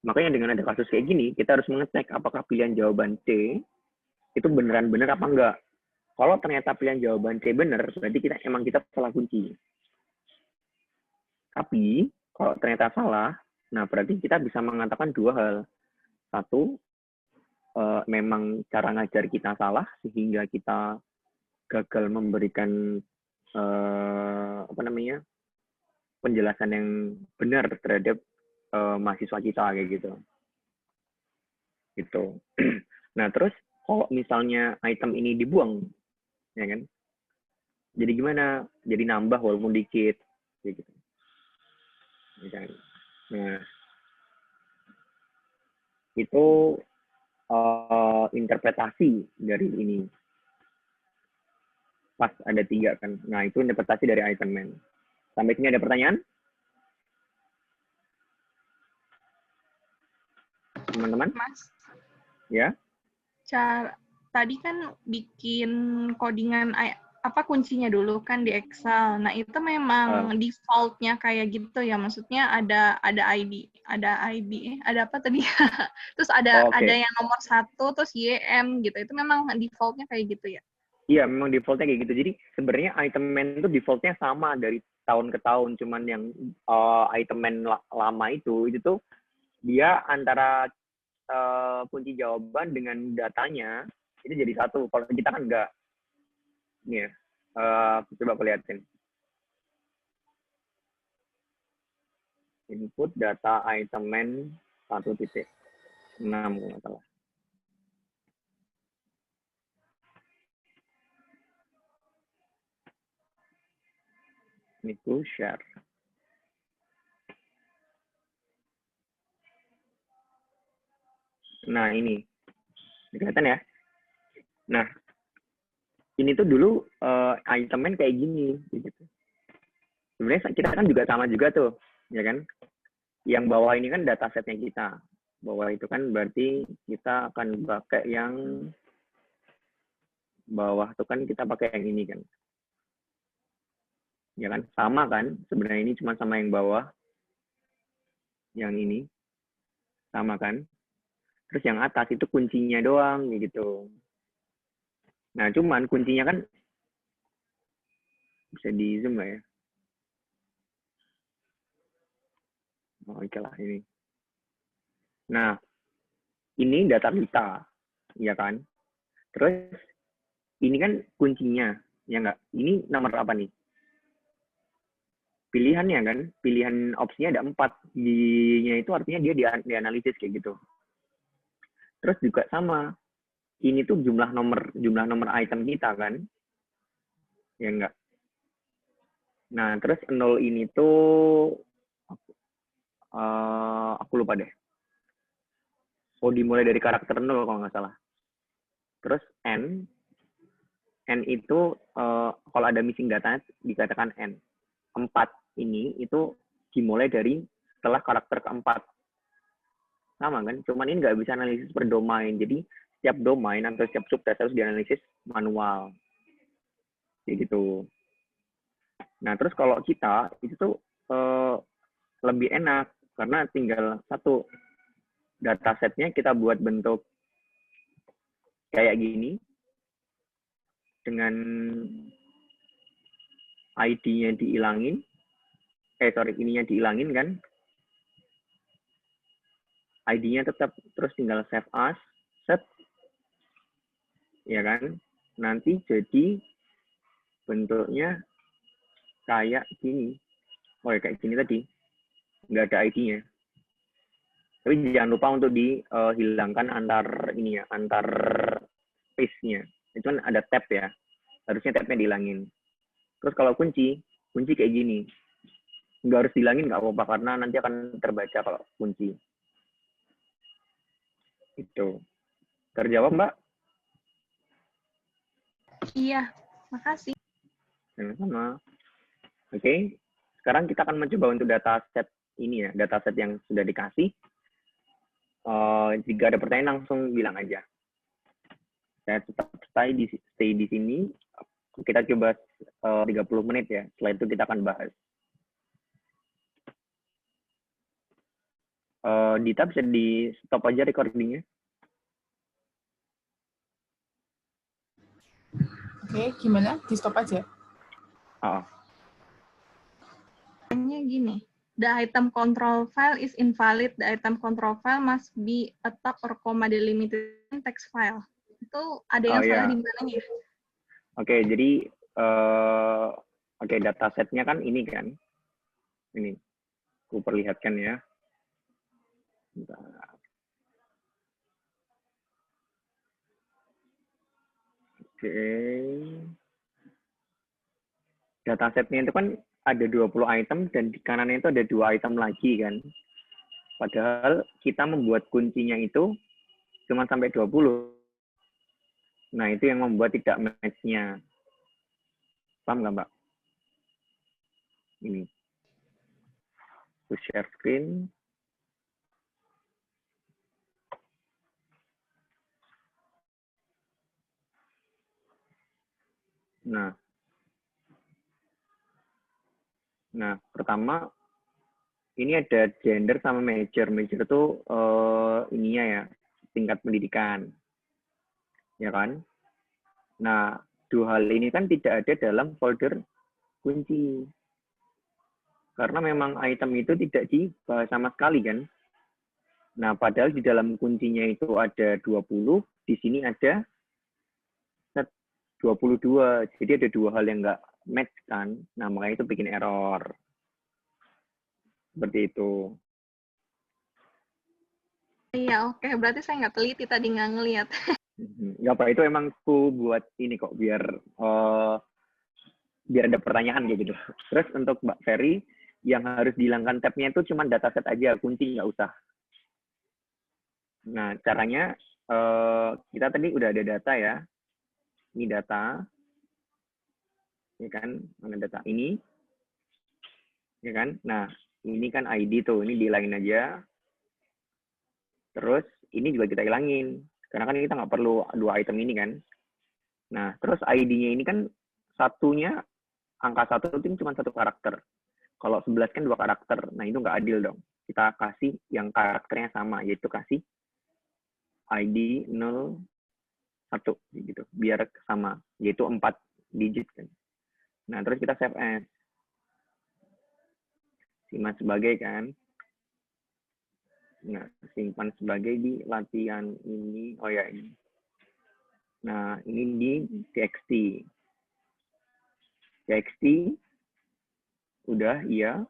Makanya dengan ada kasus kayak gini, kita harus mengecek apakah pilihan jawaban C itu beneran bener apa enggak. Kalau ternyata pilihan jawaban C bener, berarti kita salah kunci. Tapi kalau ternyata salah, nah berarti kita bisa mengatakan dua hal. Satu, memang cara ngajar kita salah sehingga kita gagal memberikan penjelasan yang benar terhadap mahasiswa kita kayak gitu. Gitu. Nah, terus kalau misalnya item ini dibuang, ya kan? Jadi gimana? Jadi nambah walaupun dikit, gitu. Nah, itu interpretasi dari ini. Pas ada 3 kan. Nah, itu interpretasi dari item man. Sampai sini ada pertanyaan? Teman-teman? Mas, Ya? Tadi kan bikin codingan apa kuncinya dulu kan di Excel. Nah, itu memang default-nya kayak gitu ya. Maksudnya ada ID, ada apa tadi? Terus ada yang nomor 1, terus YM gitu. Itu memang default-nya kayak gitu ya? Iya, memang default-nya kayak gitu. Jadi sebenarnya item man itu default-nya sama dari tahun ke tahun. Cuman yang item man lama itu tuh dia antara kunci jawaban dengan datanya itu jadi satu. Kalau kita kan enggak. Nih ya, coba aku liatin. Input data item man 1.6 kalau nggak salah. Ini tuh share. Nah, ini kelihatan ya. Nah, ini tuh dulu item man kayak gini gitu. Sebenarnya kita kan juga sama juga tuh, ya kan? Yang bawah ini kan datasetnya kita. Bawah itu kan berarti kita akan pakai yang bawah tuh kan kita pakai yang ini kan. Ya kan? Sama kan? Sebenarnya ini cuma sama yang bawah. Yang ini. Sama kan? Terus yang atas itu kuncinya doang gitu. Nah, cuman kuncinya kan bisa di zoom nggak ya? Oh, oke lah ini. Nah, ini data kita, ya kan? Terus ini kan kuncinya, ya nggak? Ini nomor apa nih? Pilihannya kan, pilihan opsinya ada 4. Y-nya itu artinya dia dianalisis kayak gitu. Terus juga sama, ini tuh jumlah nomor item kita kan, ya enggak. Nah, terus 0 ini tuh aku lupa deh. Dimulai dari karakter 0 kalau nggak salah. Terus N itu kalau ada missing data dikatakan N. 4 ini itu dimulai dari setelah karakter keempat. Sama kan? Cuman ini nggak bisa analisis per domain. Jadi setiap domain atau setiap subdata harus dianalisis manual. Jadi gitu. Nah, terus kalau kita itu tuh lebih enak karena tinggal satu datasetnya kita buat bentuk kayak gini dengan ID-nya dihilangin. Ininya dihilangin kan. ID-nya tetap, terus tinggal save as, set, ya kan? Nanti jadi bentuknya kayak gini. Oh ya, kayak gini tadi. Nggak ada ID-nya. Tapi jangan lupa untuk dihilangkan antar space-nya. Itu kan ada tab ya. Harusnya tab-nya dihilangin. Terus kalau kunci kayak gini. Nggak harus dihilangin, nggak apa-apa, karena nanti akan terbaca kalau kunci. Itu. Terjawab, Mbak? Iya, makasih. Sama-sama. Oke. Sekarang kita akan mencoba untuk dataset ini ya, dataset yang sudah dikasih. Jika ada pertanyaan langsung bilang aja. Saya tetap stay di sini. Kita coba 30 menit ya. Setelah itu kita akan bahas. Dita bisa di stop aja recordingnya. Oke, gimana? Di stop aja? Hanya gini, the item control file is invalid. The item control file must be a top or comma delimited text file. Itu ada yang salah di mananya? Oke, jadi datasetnya kan ini kan. Ini. Aku perlihatkan ya. Bentar. Oke. Datasetnya itu kan ada 20 item dan di kanannya itu ada 2 item lagi kan. Padahal kita membuat kuncinya itu cuma sampai 20. Nah, itu yang membuat tidak match-nya. Paham nggak, Mbak? Ini. To share screen. Nah, pertama ini ada gender sama major. Major itu ininya ya, tingkat pendidikan. Ya kan? Nah, 2 hal ini kan tidak ada dalam folder kunci. Karena memang item itu tidak dibahas sama sekali kan. Nah, padahal di dalam kuncinya itu ada 20, di sini ada 22. Jadi ada 2 hal yang nggak match kan. Nah, makanya itu bikin error. Seperti itu. Iya, oke. Berarti saya nggak teliti tadi, nggak ngelihat. Nggak apa, itu emang ku buat ini kok, biar ada pertanyaan kayak gitu. Terus untuk Mbak Ferry, yang harus dihilangkan tab-nya itu cuma dataset aja, kunci nggak usah. Nah, caranya, kita tadi udah ada data ya. Ini data. Ya kan, mana data ini. Ya kan, nah ini kan ID tuh, ini dihilangin aja. Terus ini juga kita hilangin, karena kan kita nggak perlu 2 item ini kan. Nah, terus ID-nya ini kan satunya, angka 1 itu cuma 1 karakter. Kalau 11 kan 2 karakter, nah itu nggak adil dong. Kita kasih yang karakternya sama, yaitu kasih ID 01 gitu, biar sama, yaitu 4 digit kan. Nah, terus kita save as. Simpan sebagai kan. Nah, simpan sebagai di latihan ini. Oh ya, ini. Nah, ini di txt. Txt. Udah, iya.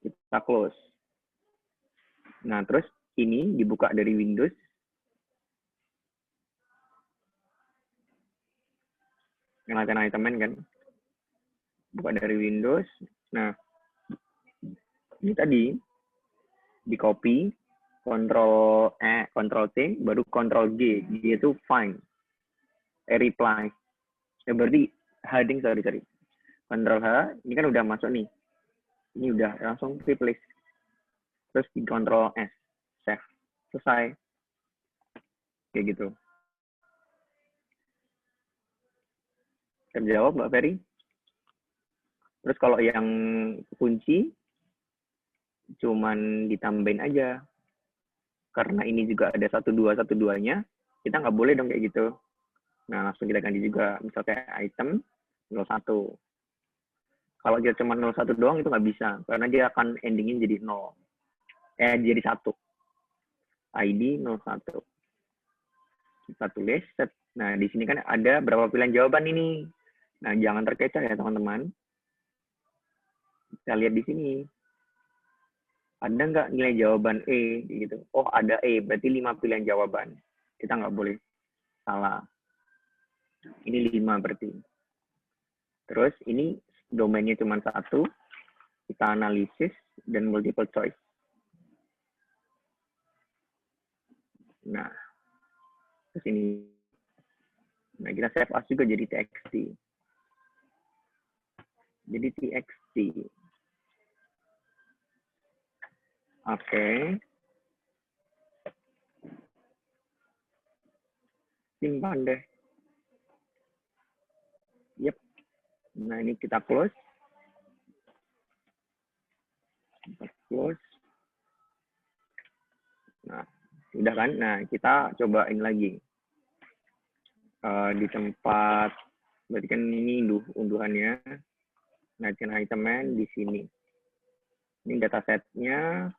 Kita close. Nah, terus ini dibuka dari Windows. Yang latihan itemen kan. Buka dari Windows. Nah, ini tadi di copy, Ctrl C, baru Ctrl G, yaitu find, reply. Berarti heading, sorry. Ctrl H, ini kan udah masuk nih. Ini udah langsung replace. Terus di Ctrl S, save, selesai. Kayak gitu. Terjawab Mbak Ferry? Terus kalau yang kunci, cuman ditambahin aja. Karena ini juga ada 1212-nya, kita nggak boleh dong kayak gitu. Nah, langsung kita ganti juga. Misal kayak item 01. Kalau dia cuma 01 doang itu nggak bisa, karena dia akan endingnya jadi 0. Jadi 1. ID 01. Kita tulis, set. Nah, di sini kan ada berapa pilihan jawaban ini. Nah, jangan terkecoh ya teman-teman. Kita lihat di sini. Ada nggak nilai jawaban E? Gitu. Oh, ada E, berarti 5 pilihan jawaban. Kita nggak boleh salah. Ini 5 berarti. Terus ini domainnya cuma 1. Kita analisis dan multiple choice. Nah, terus ini. Nah, kita save as juga jadi txt. Jadi txt. Oke. Simpan deh. Yep. Nah, ini kita close. Kita close. Nah, sudah kan? Nah, kita cobain lagi. Di tempat, berarti kan ini unduhannya. Naikin item di sini. Ini datasetnya.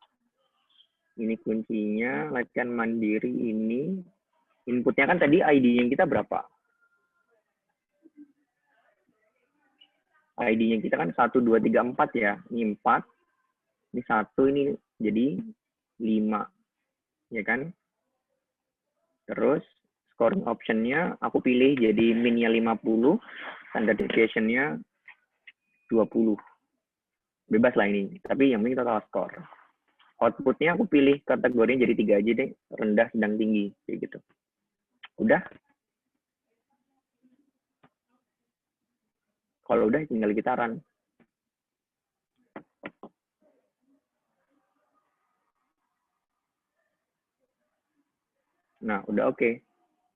Ini kuncinya. Latihan mandiri ini. Inputnya kan tadi ID-nya kita berapa? ID-nya kita kan 1, 2, 3, 4 ya. Ini 4. Ini 1, ini jadi 5. Ya kan? Terus scoring option-nya aku pilih jadi min-nya 50, standard deviation-nya 20. Bebas lah ini, tapi yang penting total score. Output-nya aku pilih kategorinya jadi 3 aja deh, rendah, sedang, tinggi, kayak gitu. Udah? Kalau udah tinggal kita run. Nah, udah oke.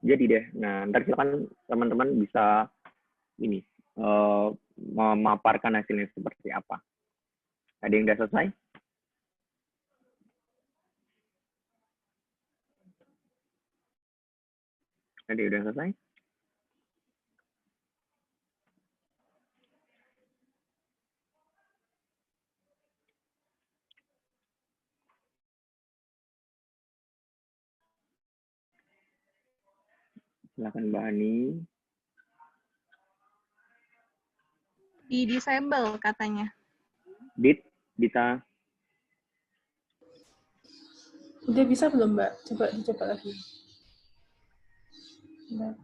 Jadi deh. Nah, ntar silakan teman-teman bisa ini memaparkan hasilnya seperti apa. Ada yang udah selesai? Ada yang udah selesai? Silakan Mbak Ani. Di disable katanya. Bisa. Udah bisa belum, Mbak? Coba dicoba lagi. Nah.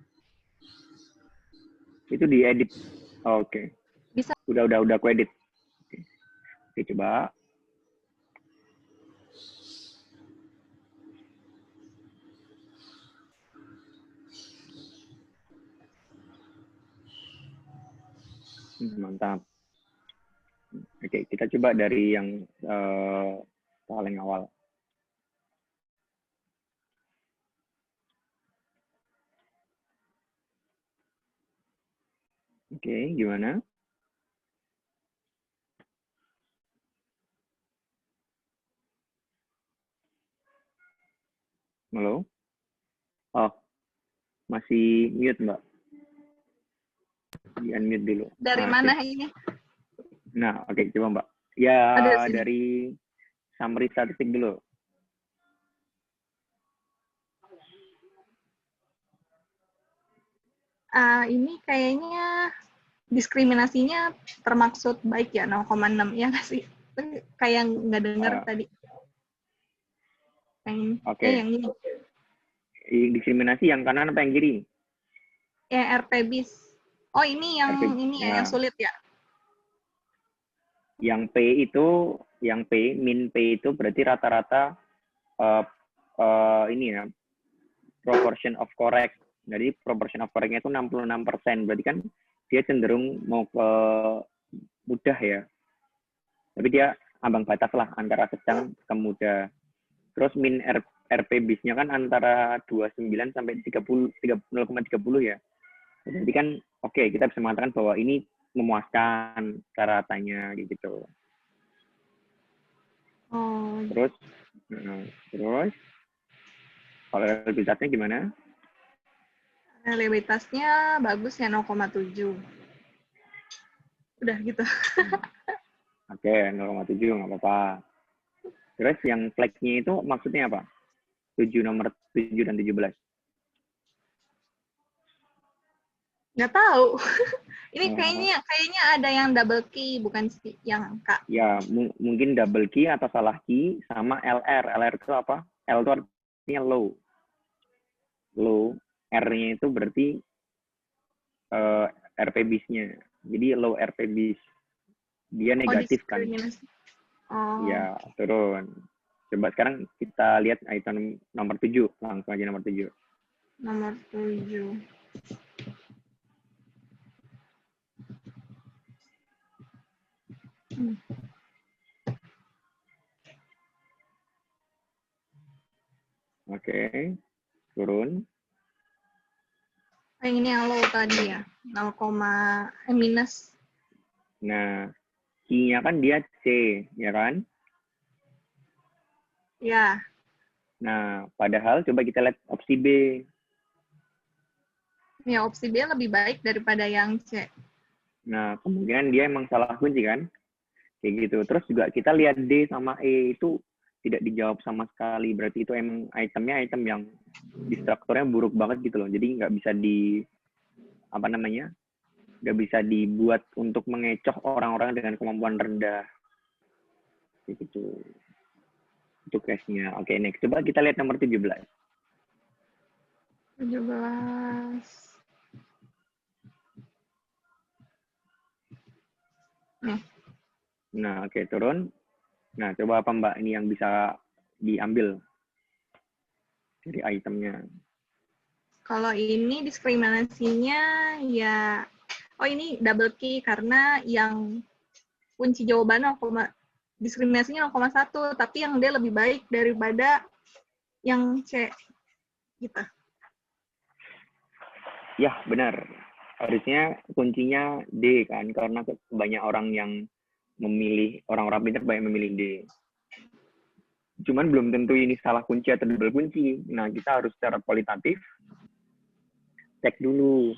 Itu diedit. Oh, oke. Bisa. Udah aku edit. Oke, coba. Mantap. Oke, kita coba dari yang paling awal. Oke, gimana? Halo? Oh, masih mute, Mbak. Di-unmute dulu. Dari mana ini? Nah, oke, coba Mbak. Ya, dari summary statistik dulu. Ini kayaknya diskriminasinya termaksud baik ya, 0,6 ya nggak sih? Kayak nggak dengar tadi. Oke. Yang ini. Diskriminasi yang kanan apa yang kiri? Yang RP bis. Oh, ini yang RP, ini ya, yang sulit ya? Yang P itu, min P itu berarti rata-rata ini ya, proportion of correct. Jadi proportion of correct-nya itu 66%. Berarti kan dia cenderung mau ke mudah ya. Tapi dia ambang batas lah antara sedang ke muda. Terus min RP bis-nya kan antara 29 sampai 0,30 ya. Jadi kan oke, kita bisa mengatakan bahwa ini memuaskan ratanya gitu. Oh, Terus kalau reliabilitasnya gimana? reliabilitasnya bagus ya 0,7. Udah gitu. Oke, 0,7 nggak apa-apa. Terus yang flag-nya itu maksudnya apa? Nomor 7 dan 17. Nggak tahu. Ini kayaknya ada yang double key, bukan sih yang angka. Ya, mungkin double key atau salah key sama LR. LR itu apa? L itu artinya low. Low. R-nya itu berarti RP bis-nya. Jadi low RP bis. Dia negatif kan? Oh. Ya, turun. Coba sekarang kita lihat item nomor 7. Langsung aja nomor 7. Nomor 7. Oke. Turun. Yang ini yang low tadi ya. 0, minus. Nah, key-nya kan dia C, ya kan? Ya. Nah, padahal coba kita lihat opsi B. Ya, opsi B lebih baik daripada yang C. Nah, kemungkinan dia emang salah kunci kan? Kayak gitu. Terus juga kita lihat D sama E itu tidak dijawab sama sekali. Berarti itu emang itemnya item yang destrukturnya buruk banget gitu loh. Jadi nggak bisa nggak bisa dibuat untuk mengecoh orang-orang dengan kemampuan rendah. Gitu. Itu case-nya. Oke, next. Coba kita lihat nomor 17. 17. Nih. Nah, oke, turun. Nah, coba apa Mbak ini yang bisa diambil dari itemnya? Kalau ini diskriminasinya ya, ini double key karena yang kunci jawaban diskriminasinya 0,1, tapi yang D lebih baik daripada yang C. Gitu. Ya, benar. Harusnya kuncinya D kan, karena banyak orang yang orang-orang pintar banyak memilih D. Cuman belum tentu ini salah kunci atau double kunci. Nah, kita harus secara kualitatif cek dulu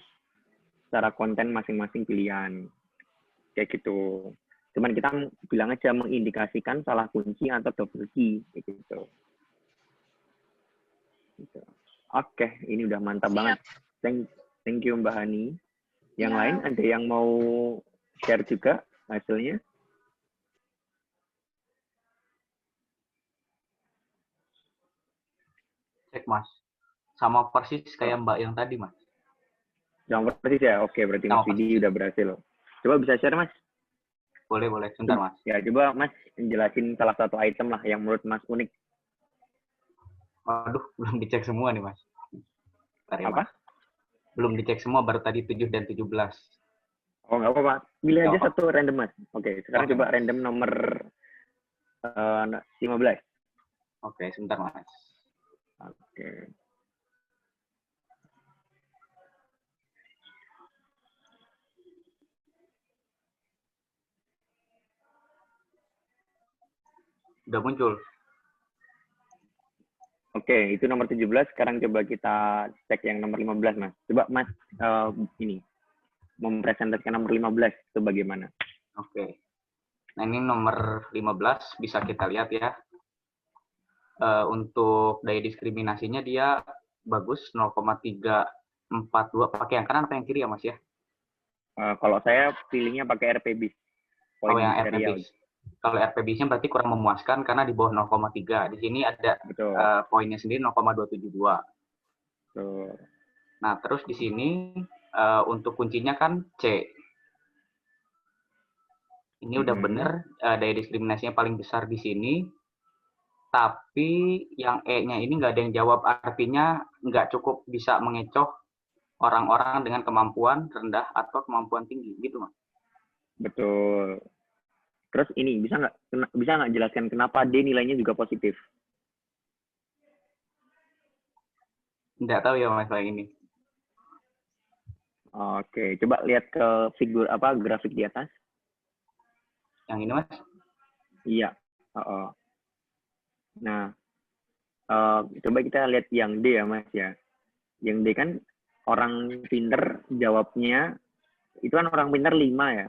secara konten masing-masing pilihan. Kayak gitu. Cuman kita bilang aja mengindikasikan salah kunci atau double key. Kayak gitu. Oke, ini udah mantap banget. Thank you Mbak Hani. Yang lain ada yang mau share juga hasilnya? Cek Mas. Sama persis kayak Mbak yang tadi Mas. Sama persis ya? Oke, berarti Mas Widi udah berhasil. Coba bisa share Mas? Boleh. Sebentar Mas. Ya, coba Mas jelasin salah satu item lah yang menurut Mas unik. Waduh, belum dicek semua nih Mas. Ya, apa? Mas. Belum dicek semua, baru tadi 7 dan 17. Oh, nggak apa-apa. Pilih aja satu random Mas. Oke, sekarang coba random nomor 15. Oke, sebentar Mas. Oke. Udah muncul. Oke, itu nomor 17. Sekarang coba kita cek yang nomor 15, Mas. Coba Mas ini mempresentasikan nomor 15 itu bagaimana? Oke. Nah, ini nomor 15 bisa kita lihat ya. Untuk daya diskriminasinya dia bagus 0,342. Pakai yang kanan atau yang kiri ya, Mas ya? Kalau saya pilihnya pakai RPBIS. Oh, yang RPBIS. Kalau RPBIS-nya berarti kurang memuaskan karena di bawah 0,3. Di sini ada poinnya sendiri 0,272. Betul. Nah, terus di sini untuk kuncinya kan C. Ini udah bener, daya diskriminasinya paling besar di sini. Tapi yang E-nya ini nggak ada yang jawab. Artinya nggak cukup bisa mengecoh orang-orang dengan kemampuan rendah atau kemampuan tinggi. Gitu, Mas? Betul. Terus ini bisa nggak jelaskan kenapa D nilainya juga positif? Nggak tahu ya masalah ini. Oke, coba lihat ke figur grafik di atas. Yang ini Mas? Iya. Nah, coba kita lihat yang D ya Mas ya. Yang D kan orang pinter jawabnya, itu kan orang pinter 5 ya.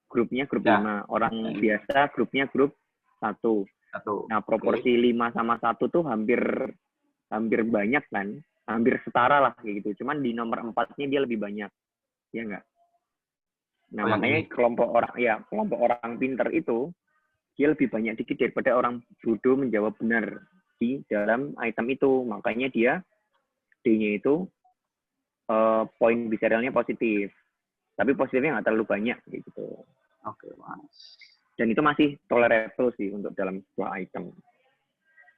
Grupnya grup 5. Orang biasa grupnya grup 1. Nah, proporsi 5 sama 1 tuh hampir banyak kan. Hampir setara lah kayak gitu. Cuman di nomor 4-nya dia lebih banyak. Ya enggak? Nah, makanya kelompok orang pinter itu dia lebih banyak dikit daripada orang bodoh menjawab benar di dalam item itu. Makanya dia D-nya itu poin biserialnya positif. Tapi positifnya nggak terlalu banyak gitu. Oke, Mas. Dan itu masih tolerable sih untuk dalam sebuah item.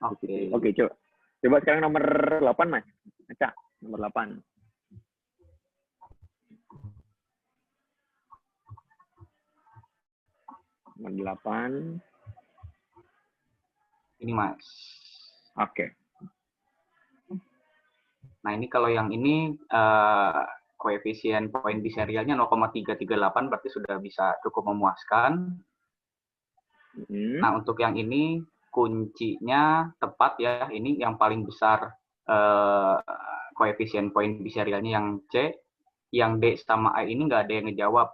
Oke, coba sekarang nomor 8 Mas. Acak, nomor 8. Nomor 8. Ini Mas. Oke. Nah, ini kalau yang ini koefisien poin biserialnya 0,338 berarti sudah bisa cukup memuaskan. Nah, untuk yang ini kuncinya tepat ya, ini yang paling besar koefisien poin biserialnya yang C, yang D sama A ini nggak ada yang ngejawab.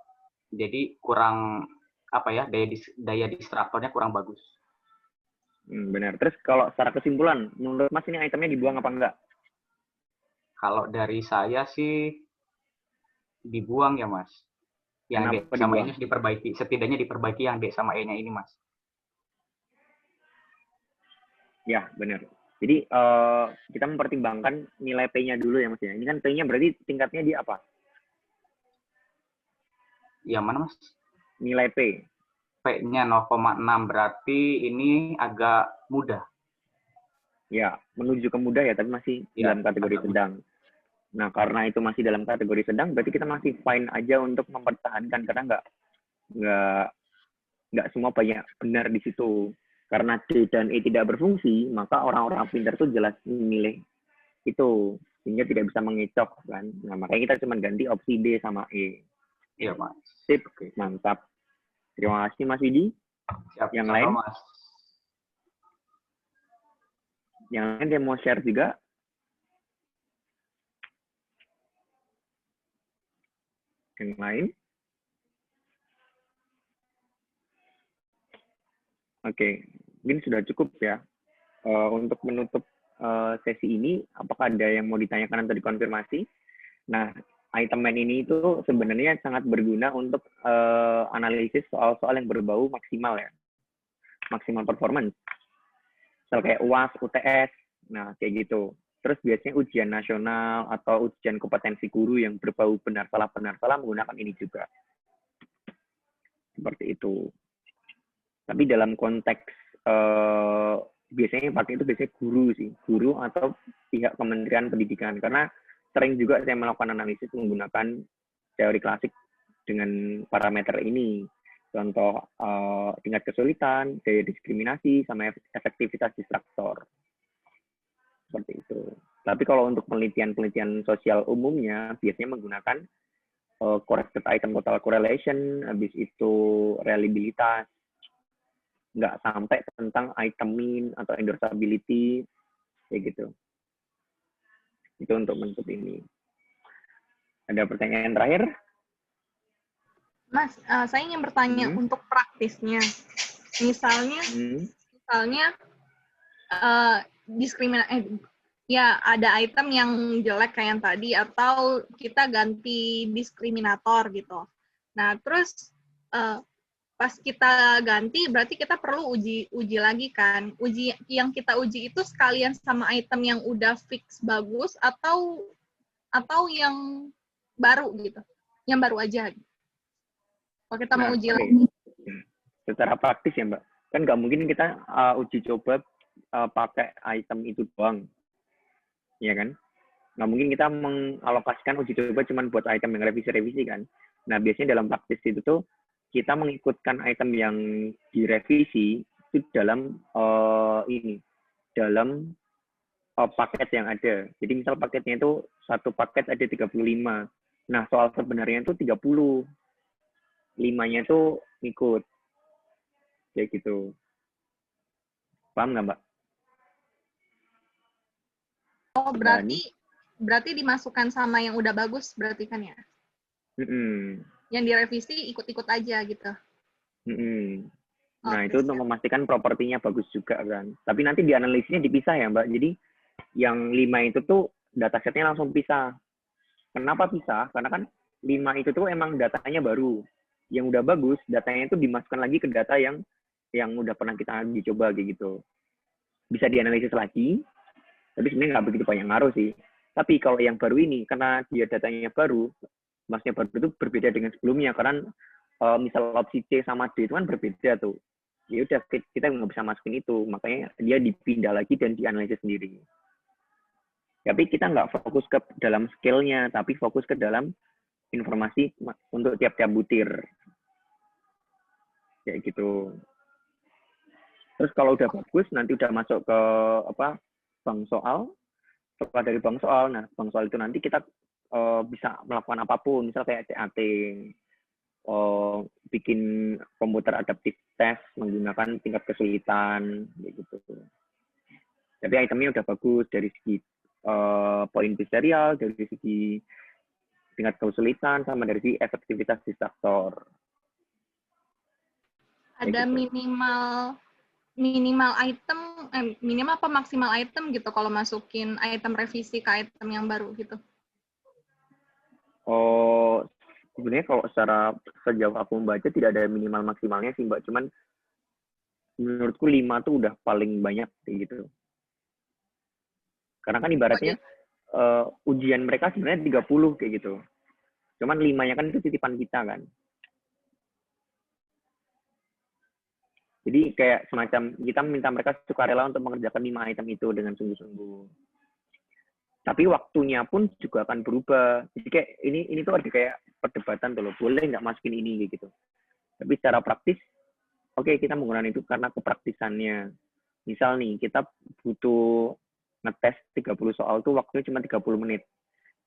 Jadi kurang daya distraktornya kurang bagus. Benar. Terus kalau secara kesimpulan, menurut Mas ini itemnya dibuang apa enggak? Kalau dari saya sih dibuang ya Mas. Yang D sama E-nya harus diperbaiki. Setidaknya diperbaiki yang D sama E-nya ini Mas. Ya, benar. Jadi kita mempertimbangkan nilai P-nya dulu ya Mas ya. Ini kan P-nya berarti tingkatnya di apa? Yang mana Mas? Nilai P. P-nya 0,6 berarti ini agak mudah. Ya, menuju ke mudah ya, tapi masih dalam kategori sedang. Nah, karena itu masih dalam kategori sedang, berarti kita masih fine aja untuk mempertahankan, karena nggak semua banyak benar di situ. Karena D dan E tidak berfungsi, maka orang-orang pintar tuh jelas memilih itu, sehingga tidak bisa mengecoh kan. Nah, makanya kita cuma ganti opsi D sama E. Iya, Mas. Sip, mantap. Terima kasih Mas Widi. Siap, yang lain? Mas. Yang lain dia mau share juga? Yang lain? Oke, mungkin sudah cukup ya. Untuk menutup sesi ini, apakah ada yang mau ditanyakan atau dikonfirmasi? Nah, item man ini itu sebenarnya sangat berguna untuk analisis soal-soal yang berbau maksimal ya. Maksimal performance. Misal kayak UAS, UTS, nah kayak gitu. Terus biasanya ujian nasional atau ujian kompetensi guru yang berbau benar salah menggunakan ini juga. Seperti itu. Tapi dalam konteks biasanya yang pakai itu biasanya guru sih, guru atau pihak Kementerian Pendidikan. Karena sering juga saya melakukan analisis menggunakan teori klasik dengan parameter ini. Contoh tingkat kesulitan, daya diskriminasi, sama efektivitas distraktor. Seperti itu. Tapi kalau untuk penelitian sosial umumnya, biasanya menggunakan corrected item total correlation, habis itu reliabilitas, nggak sampai tentang item mean atau endorsability, kayak gitu. Itu untuk menutup ini. Ada pertanyaan terakhir? Mas, saya ingin bertanya untuk praktisnya. Misalnya ya ada item yang jelek kayak yang tadi, atau kita ganti diskriminator gitu. Nah, terus pas kita ganti, berarti kita perlu uji lagi kan? Uji yang kita uji itu sekalian sama item yang udah fix bagus, atau yang baru gitu, yang baru aja. Kalau kita mau uji lagi. Secara praktis ya Mbak, kan nggak mungkin kita uji coba pakai item itu doang, ya kan? Nggak mungkin kita mengalokasikan uji coba cuma buat item yang revisi-revisi kan. Nah biasanya dalam praktis itu tuh kita mengikutkan item yang direvisi itu dalam dalam paket yang ada. Jadi misal paketnya itu satu paket ada 35. Nah, soal sebenarnya itu 30. 5-nya itu ngikut. Kayak gitu. Paham nggak, Mbak? Oh, berarti dimasukkan sama yang udah bagus berarti kan ya? Yang direvisi ikut-ikut aja gitu. Nah, itu untuk memastikan propertinya bagus juga kan. Tapi nanti di analisisnya dipisah ya, Mbak. Jadi yang 5 itu tuh datasetnya langsung pisah. Kenapa pisah? Karena kan 5 itu tuh emang datanya baru. Yang udah bagus, datanya itu dimasukkan lagi ke data yang udah pernah kita dicoba gitu. Bisa dianalisis lagi, tapi sebenarnya nggak begitu banyak ngaruh sih. Tapi kalau yang baru ini, karena dia datanya baru, maksudnya baru itu berbeda dengan sebelumnya. Karena misal opsi C sama D itu kan berbeda tuh. Ya udah, kita nggak bisa masukin itu. Makanya dia dipindah lagi dan dianalisis sendiri. Tapi kita nggak fokus ke dalam scale-nya, tapi fokus ke dalam informasi untuk tiap-tiap butir. Kayak gitu. Terus kalau udah bagus, nanti udah masuk ke bank soal. Setelah dari bank soal, nah bank soal itu nanti kita bisa melakukan apapun, misal kayak CAT, bikin komputer adaptive test menggunakan tingkat kesulitan, gitu. Tapi itemnya udah bagus dari segi poin biserial, dari segi tingkat kesulitan, sama dari segi efektivitas distraktor. Ada gitu. minimal item, minimal apa maksimal item gitu kalau masukin item revisi ke item yang baru gitu? Oh, sebenarnya kalau sejauh aku membaca tidak ada minimal maksimalnya sih, Mbak. Cuman menurutku 5 tuh udah paling banyak kayak gitu. Karena kan ibaratnya ujian mereka sebenarnya 30 kayak gitu. Cuman 5-nya kan itu titipan kita kan. Jadi kayak semacam kita minta mereka sukarela untuk mengerjakan 5 item itu dengan sungguh-sungguh. Tapi waktunya pun juga akan berubah. Jadi kayak ini tuh ada kayak perdebatan tuh loh, boleh nggak masukin ini gitu. Tapi secara praktis, oke, kita menggunakan itu karena kepraktisannya. Misal nih, kita butuh ngetes 30 soal tuh waktunya cuma 30 menit.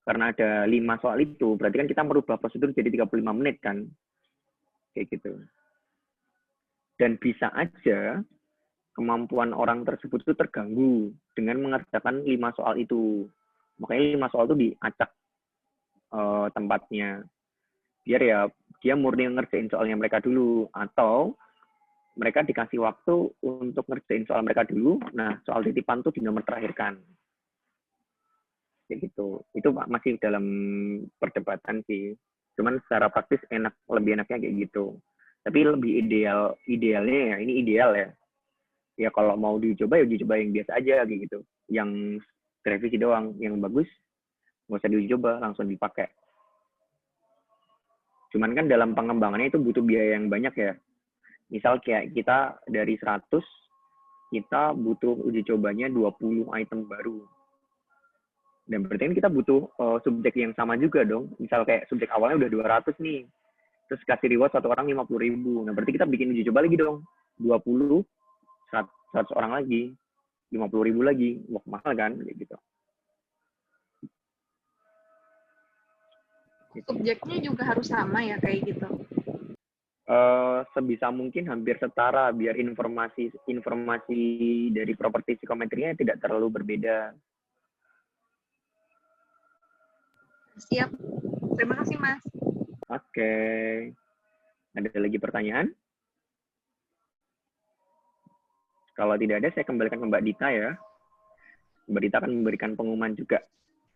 Karena ada 5 soal itu, berarti kan kita merubah prosedur jadi 35 menit kan. Kayak gitu. Dan bisa aja kemampuan orang tersebut itu terganggu dengan mengerjakan 5 soal itu. Makanya 5 soal itu diacak tempatnya. Biar ya dia murni ngerjain soalnya mereka dulu. Atau mereka dikasih waktu untuk ngerjain soal mereka dulu. Nah, soal titipan itu di nomor terakhirkan. Kayak gitu. Itu masih dalam perdebatan sih. Cuman secara praktis lebih enaknya kayak gitu. Tapi lebih idealnya ya, ini ideal ya. Ya kalau mau dicoba ya dicoba yang biasa aja gitu. Yang revisi doang, yang bagus nggak usah dicoba, langsung dipakai. Cuman kan dalam pengembangannya itu butuh biaya yang banyak ya. Misal kayak kita dari 100, kita butuh uji cobanya 20 item baru. Dan berarti kan kita butuh subjek yang sama juga dong. Misal kayak subjek awalnya udah 200 nih. Terus kasih reward satu orang 50.000. Nah, berarti kita bikin uji coba lagi dong. 20, 100 orang lagi. 50.000 lagi. Wah, mahal kan? Gitu. Subjeknya juga harus sama ya kayak gitu? Sebisa mungkin hampir setara biar informasi dari properti psikometrinya tidak terlalu berbeda. Siap. Terima kasih, Mas. Oke. Ada lagi pertanyaan? Kalau tidak ada, saya kembalikan ke Mbak Dita ya. Mbak Dita akan memberikan pengumuman juga.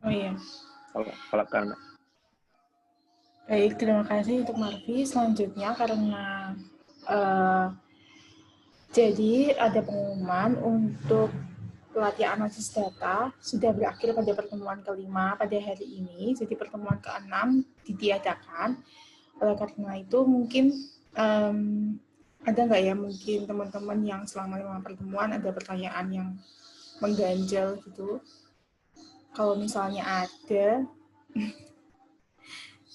Oh iya. Kalau karena. Baik, terima kasih untuk Marvi. Selanjutnya karena jadi ada pengumuman untuk pelatihan analisis data sudah berakhir pada pertemuan kelima pada hari ini. Jadi pertemuan ke-6 ditiadakan. Oleh karena itu mungkin ada nggak ya mungkin teman-teman yang selama 5 pertemuan ada pertanyaan yang mengganjal gitu. Kalau misalnya ada,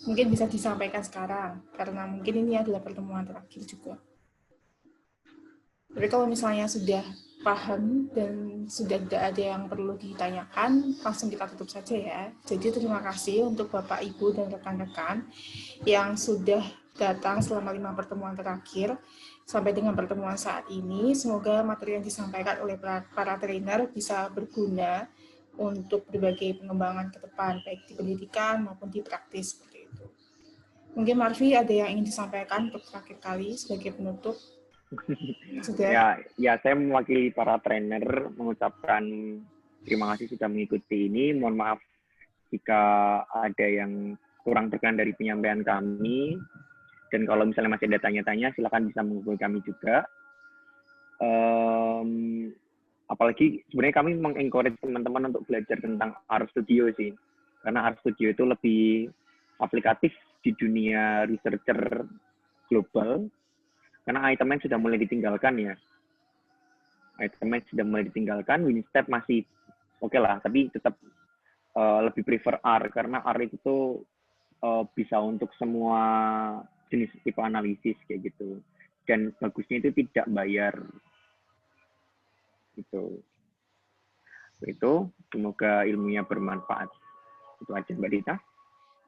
Mungkin bisa disampaikan sekarang, karena mungkin ini adalah pertemuan terakhir juga. Tapi kalau misalnya sudah paham dan sudah tidak ada yang perlu ditanyakan, langsung kita tutup saja ya. Jadi terima kasih untuk Bapak, Ibu, dan rekan-rekan yang sudah datang selama 5 pertemuan terakhir. Sampai dengan pertemuan saat ini, semoga materi yang disampaikan oleh para trainer bisa berguna untuk berbagai pengembangan ke depan, baik di pendidikan maupun di praktis. Seperti itu. Mungkin Marvi ada yang ingin disampaikan untuk terakhir kali sebagai penutup? Sudah. Ya, saya mewakili para trainer mengucapkan terima kasih sudah mengikuti ini. Mohon maaf jika ada yang kurang berkenan dari penyampaian kami. Dan kalau misalnya masih ada tanya-tanya, silakan bisa menghubungi kami juga. Apalagi sebenarnya kami mengencourage teman-teman untuk belajar tentang RStudio sih. Karena RStudio itu lebih aplikatif di dunia researcher global. Karena item sudah mulai ditinggalkan ya. Item sudah mulai ditinggalkan, WinStep masih oke lah, tapi tetap lebih prefer R, karena R itu bisa untuk semua jenis tipe analisis kayak gitu. Dan bagusnya itu tidak bayar. Itu semoga ilmunya bermanfaat. Itu aja Mbak Dita.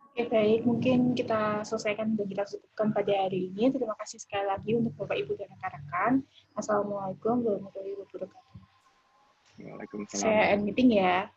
Oke, baik. Mungkin kita selesaikan dan kita cukupkan pada hari ini. Terima kasih sekali lagi untuk Bapak, Ibu, dan rekan-rekan. Assalamualaikum warahmatullahi wabarakatuh. Waalaikumsalam. Saya end meeting ya.